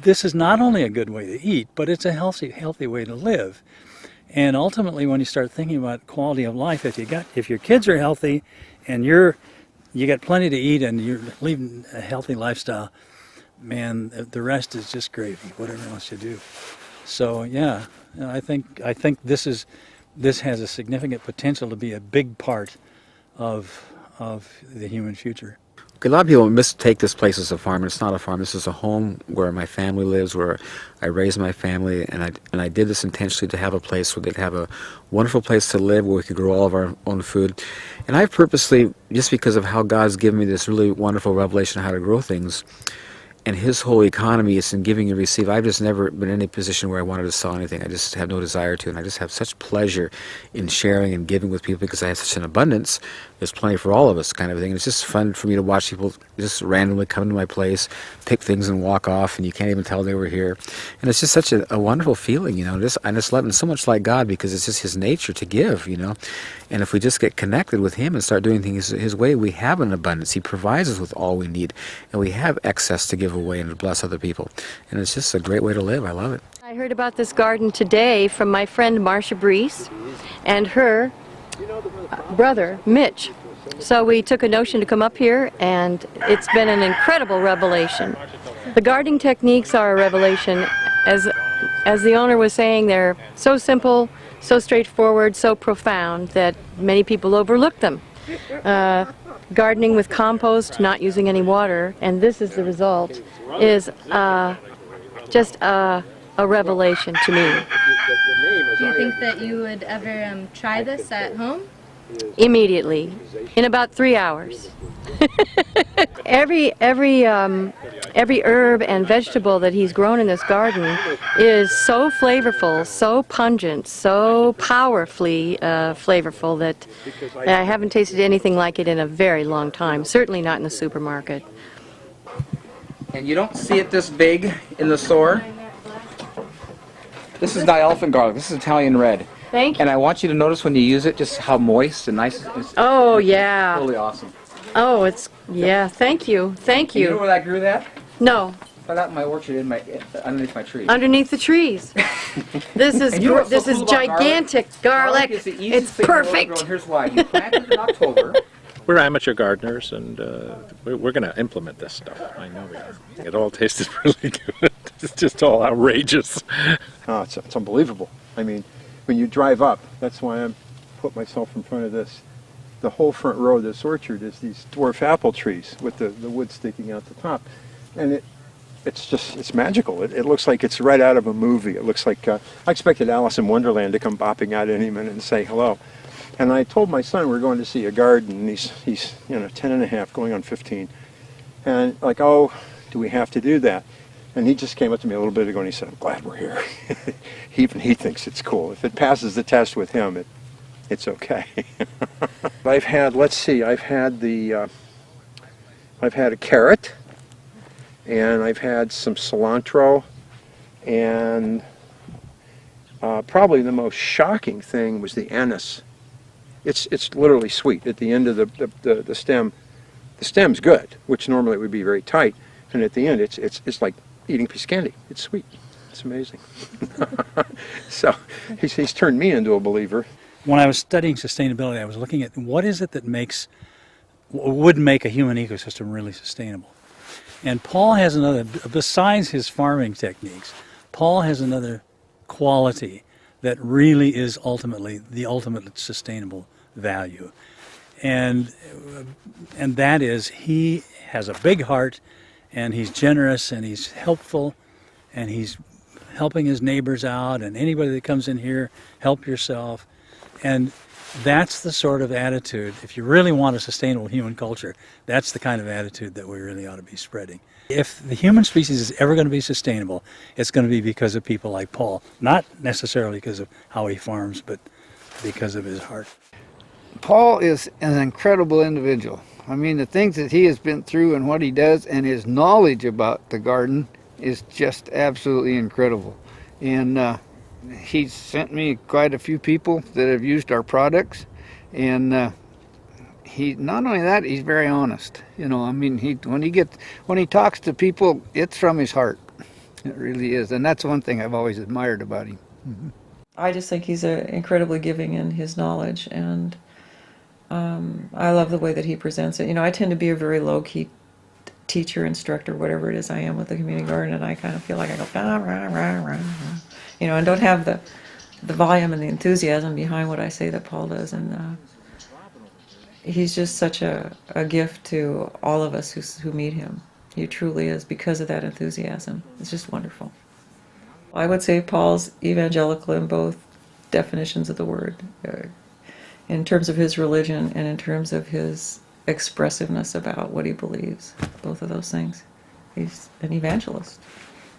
Speaker 3: this is not only a good way to eat, but it's a healthy way to live. And ultimately, when you start thinking about quality of life, if your kids are healthy and you got plenty to eat and you're leading a healthy lifestyle, man, the rest is just gravy, whatever else you do. So yeah, I think this has a significant potential to be a big part of the human future.
Speaker 10: A lot of people mistake this place as a farm, and it's not a farm. This is a home where my family lives, where I raise my family, and I did this intentionally to have a place where they'd have a wonderful place to live, where we could grow all of our own food. And I've purposely, just because of how God's given me this really wonderful revelation of how to grow things, and His whole economy is in giving and receive. I've just never been in any position where I wanted to sell anything. I just have no desire to, and I just have such pleasure in sharing and giving with people because I have such an abundance. There's plenty for all of us, kind of thing. And it's just fun for me to watch people just randomly come to my place, pick things and walk off, and you can't even tell they were here. And it's just such a wonderful feeling, you know. I just love it, so much like God, because it's just His nature to give, you know. And if we just get connected with Him and start doing things His way, we have an abundance. He provides us with all we need, and we have excess to give away and to bless other people. And it's just a great way to live. I love it.
Speaker 12: I heard about this garden today from my friend Marcia Brees and her brother Mitch. So we took a notion to come up here, and it's been an incredible revelation. The gardening techniques are a revelation. As the owner was saying, they're so simple, so straightforward, so profound that many people overlook them. Gardening with compost, not using any water, and this is the result, is just a revelation to me.
Speaker 24: Do you think that you would ever try this at home?
Speaker 12: Immediately, in about 3 hours. Every herb and vegetable that he's grown in this garden is so flavorful, so pungent, so powerfully flavorful that I haven't tasted anything like it in a very long time, certainly not in the supermarket.
Speaker 1: And you don't see it this big in the store. This is not elephant garlic, this is Italian red.
Speaker 12: Thank you.
Speaker 1: And I want you to notice when you use it just how moist and nice it is.
Speaker 12: Oh, yeah.
Speaker 1: It's totally awesome.
Speaker 12: Oh, it's, yeah, thank you, thank you.
Speaker 1: You know where I grew that?
Speaker 12: No.
Speaker 1: Right out in my orchard, underneath my tree.
Speaker 12: Underneath the trees. This is
Speaker 1: You know what's so
Speaker 12: this is
Speaker 1: cool about
Speaker 12: gigantic garlic.
Speaker 1: Is the easiest
Speaker 12: It's
Speaker 1: thing in the world to
Speaker 12: perfect.
Speaker 1: grow, and here's why. You plant it in October.
Speaker 6: We're amateur gardeners, and we're going to implement this stuff. I know we are. It all tasted really good. It's just all outrageous.
Speaker 9: Oh, it's unbelievable. I mean, when you drive up, that's why I put myself in front of this. The whole front row of this orchard is these dwarf apple trees with the wood sticking out the top. And it's magical. It looks like it's right out of a movie. It looks like, I expected Alice in Wonderland to come bopping out any minute and say hello. And I told my son we're going to see a garden, and he's 10 and a half, going on 15. And like, oh, do we have to do that? And he just came up to me a little bit ago and he said, I'm glad we're here. Even he thinks it's cool. If it passes the test with him, it's okay. I've had, let's see, I've had a carrot, and I've had some cilantro, and probably the most shocking thing was the anise. It's literally sweet. At the end of the stem, the stem's good, which normally would be very tight, and at the end it's like eating a piece of candy. It's sweet. It's amazing. So he's turned me into a believer.
Speaker 3: When I was studying sustainability, I was looking at what is it that would make a human ecosystem really sustainable. And Paul has another, besides his farming techniques, Paul has another quality that really is ultimately the ultimate sustainable value. And that is, he has a big heart, and he's generous, and he's helpful, and he's helping his neighbors out, and anybody that comes in here, help yourself. And that's the sort of attitude, if you really want a sustainable human culture, that's the kind of attitude that we really ought to be spreading. If the human species is ever going to be sustainable, it's going to be because of people like Paul. Not necessarily because of how he farms, but because of his heart.
Speaker 14: Paul is an incredible individual. I mean, the things that he has been through and what he does and his knowledge about the garden is just absolutely incredible. And he's sent me quite a few people that have used our products, and he not only that, he's very honest. You know, I mean, when he talks to people, it's from his heart. It really is, and that's one thing I've always admired about him. Mm-hmm.
Speaker 16: I just think he's incredibly giving in his knowledge, and I love the way that he presents it. You know, I tend to be a very low-key teacher, instructor, whatever it is I am with the community garden, and I kind of feel like I go, rah, rah, rah, rah, you know, and don't have the volume and the enthusiasm behind what I say that Paul does. And he's just such a gift to all of us who meet him. He truly is, because of that enthusiasm. It's just wonderful. I would say Paul's evangelical in both definitions of the word, in terms of his religion and in terms of his expressiveness about what he believes. Both of those things. He's an evangelist,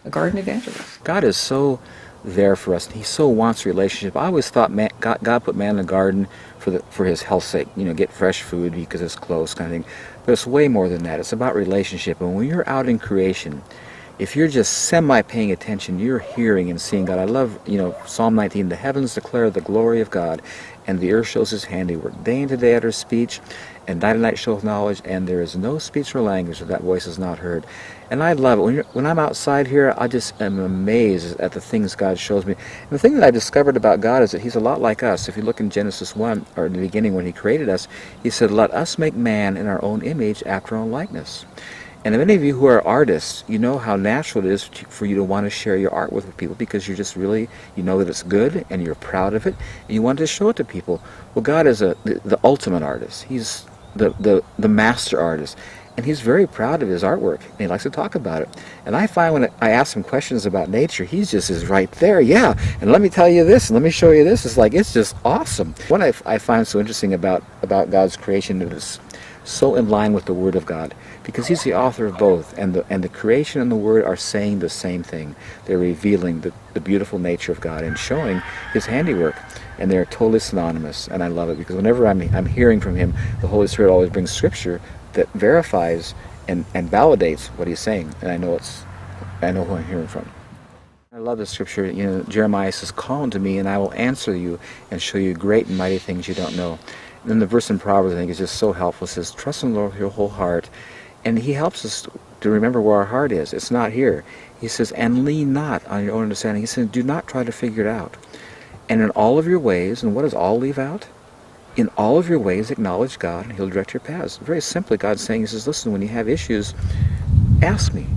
Speaker 16: a garden evangelist.
Speaker 1: God is so there for us. He so wants a relationship. I always thought God put man in the garden for his health's sake. You know, get fresh food because it's close, kind of thing. But it's way more than that. It's about relationship. And when you're out in creation, if you're just semi-paying attention, you're hearing and seeing God. I love, you know, Psalm 19, the heavens declare the glory of God, and the earth shows his handiwork. Day and day utters speech, and night and night showeth knowledge, and there is no speech or language that voice is not heard. And I love it. When I'm outside here, I just am amazed at the things God shows me. And the thing that I discovered about God is that he's a lot like us. If you look in Genesis 1, or in the beginning when he created us, he said, let us make man in our own image after our own likeness. And many of you who are artists, you know how natural it is for you to want to share your art with people, because you're just really, you know that it's good and you're proud of it and you want to show it to people. Well, God is the ultimate artist. He's the master artist. And he's very proud of his artwork, and he likes to talk about it. And I find when I ask him questions about nature, he just is right there. Yeah, and let me tell you this, and let me show you this. It's like, it's just awesome. What I find so interesting about God's creation is so in line with the Word of God, because he's the author of both, and the creation and the Word are saying the same thing. They're revealing the beautiful nature of God and showing his handiwork, and they're totally synonymous, and I love it, because whenever I'm hearing from him, the Holy Spirit always brings scripture that verifies and validates what he's saying, and I know who I'm hearing from. I love the scripture. You know, Jeremiah says, "Call unto me, and I will answer you, and show you great and mighty things you don't know." And then the verse in Proverbs, I think, is just so helpful. It says, "Trust in the Lord with your whole heart," and he helps us to remember where our heart is. It's not here. He says, "And lean not on your own understanding." He says, "Do not try to figure it out. And in all of your ways," and what does all leave out? "In all of your ways acknowledge God, and he'll direct your paths." Very simply, God's saying, he says, listen, when you have issues, ask me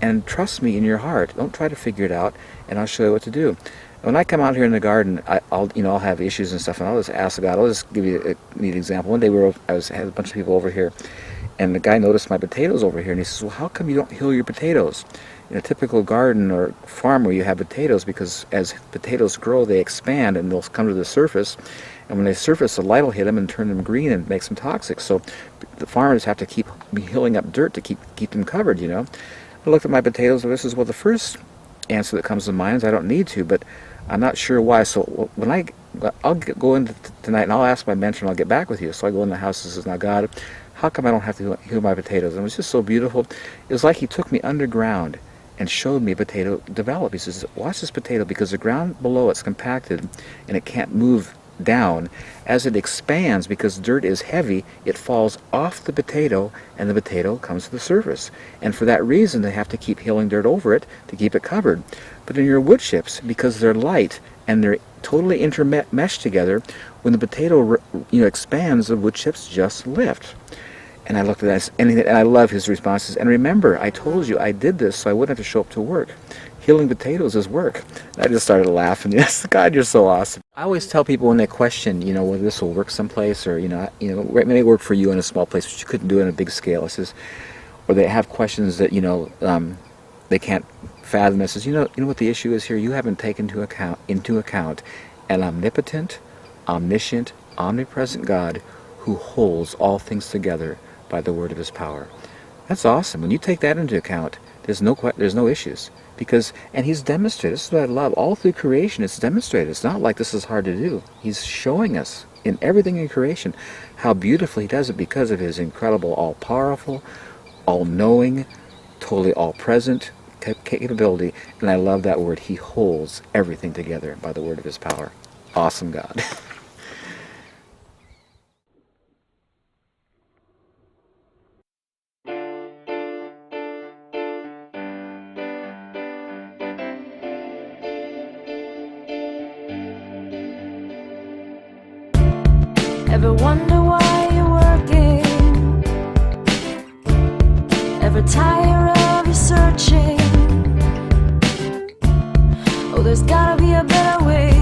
Speaker 1: and trust me in your heart. Don't try to figure it out, and I'll show you what to do. When I come out here in the garden, I'll have issues and stuff, and I'll just ask God. I'll just give you a neat example. One day I had a bunch of people over here, and the guy noticed my potatoes over here, and he says, "Well, how come you don't hill your potatoes?" In a typical garden or farm where you have potatoes, because as potatoes grow, they expand and they'll come to the surface. And when they surface, the light will hit them and turn them green and makes them toxic. So the farmers have to keep hilling up dirt to keep them covered, you know. I looked at my potatoes, and this is, well, the first answer that comes to mind is I don't need to, but I'm not sure why. So when I'll go in tonight and I'll ask my mentor and I'll get back with you. So I go in the house and says, "Now God, how come I don't have to heal my potatoes?" And it was just so beautiful. It was like he took me underground and showed me a potato develop. He says, "Watch this potato, because the ground below it's compacted and it can't move down. As it expands, because dirt is heavy, it falls off the potato and the potato comes to the surface. And for that reason, they have to keep hilling dirt over it to keep it covered. But in your wood chips, because they're light and they're totally intermeshed together, when the potato expands, the wood chips just lift." And I looked at that, and I love his responses. "And remember, I told you I did this so I wouldn't have to show up to work. Hilling potatoes is work." And I just started laughing. Yes, God, you're so awesome. I always tell people when they question, whether this will work someplace, or it may work for you in a small place, but you couldn't do it on a big scale. It says, or they have questions that they can't fathom. It says, you know what the issue is here? You haven't taken into account an omnipotent, omniscient, omnipresent God who holds all things together by the word of his power. That's awesome. When you take that into account, there's no issues, and he's demonstrated. This is what I love. All through creation, it's demonstrated. It's not like this is hard to do. He's showing us in everything in creation how beautifully he does it, because of his incredible, all-powerful, all-knowing, totally all-present capability. And I love that word. He holds everything together by the word of his power. Awesome God.
Speaker 8: Ever wonder why you're working? Ever tire of your searching? Oh, there's gotta be a better way.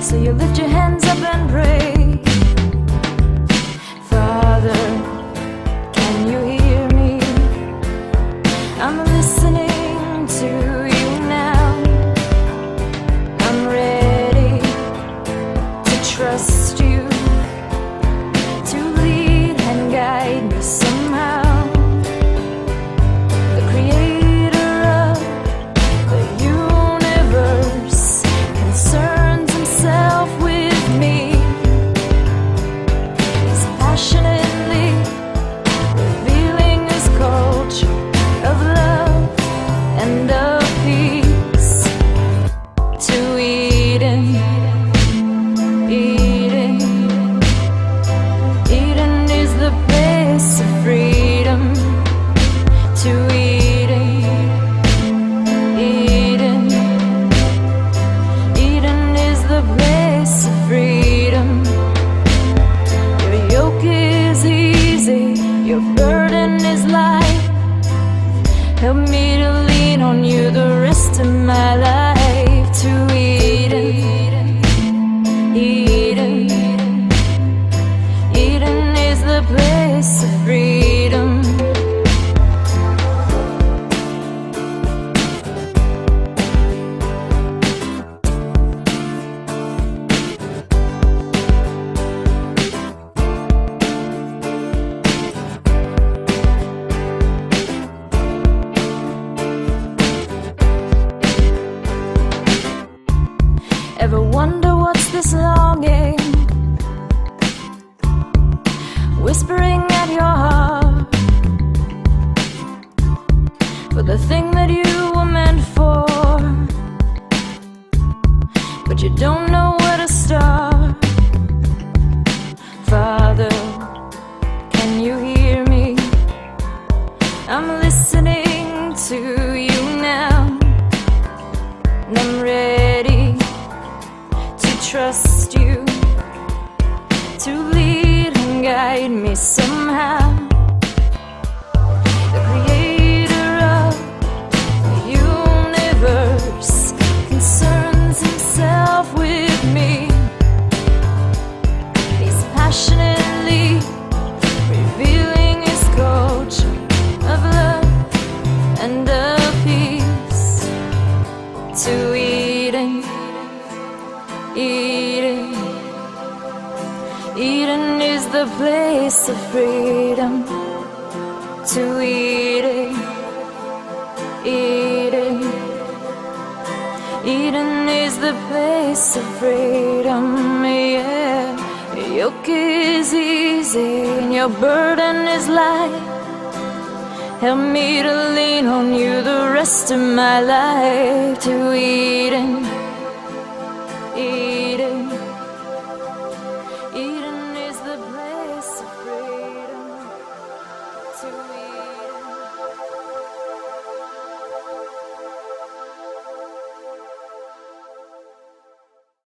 Speaker 8: So you lift your hands up and pray. Father, can you hear me? I'm listening to you now. I'm ready to trust you, to lead and guide me somehow. The creator of the universe concerns himself with me. He's passionately revealing his culture of love and of peace to Eden. Eden is the place of freedom. To Eden. Eden is the place of freedom. Your yoke is easy, your burden is light. Help me to lean on you the rest of my life. To Eden. Eden is the place ever wonder what's this longing whispering at your heart for the thing that you were meant for, but you don't know where to start? Father, can you hear me? I'm listening to you now, and I'm ready to trust you, to lead and guide me somehow. The creator of the universe concerns himself with me. He's passionately revealing his culture of love and of peace to Eden. Eden, Eden is the place of freedom. To Eden, Eden, Eden is the place of freedom. Yeah, your yoke is easy and your burden is light. Help me to lean on you the rest of my life. To Eden, Eden.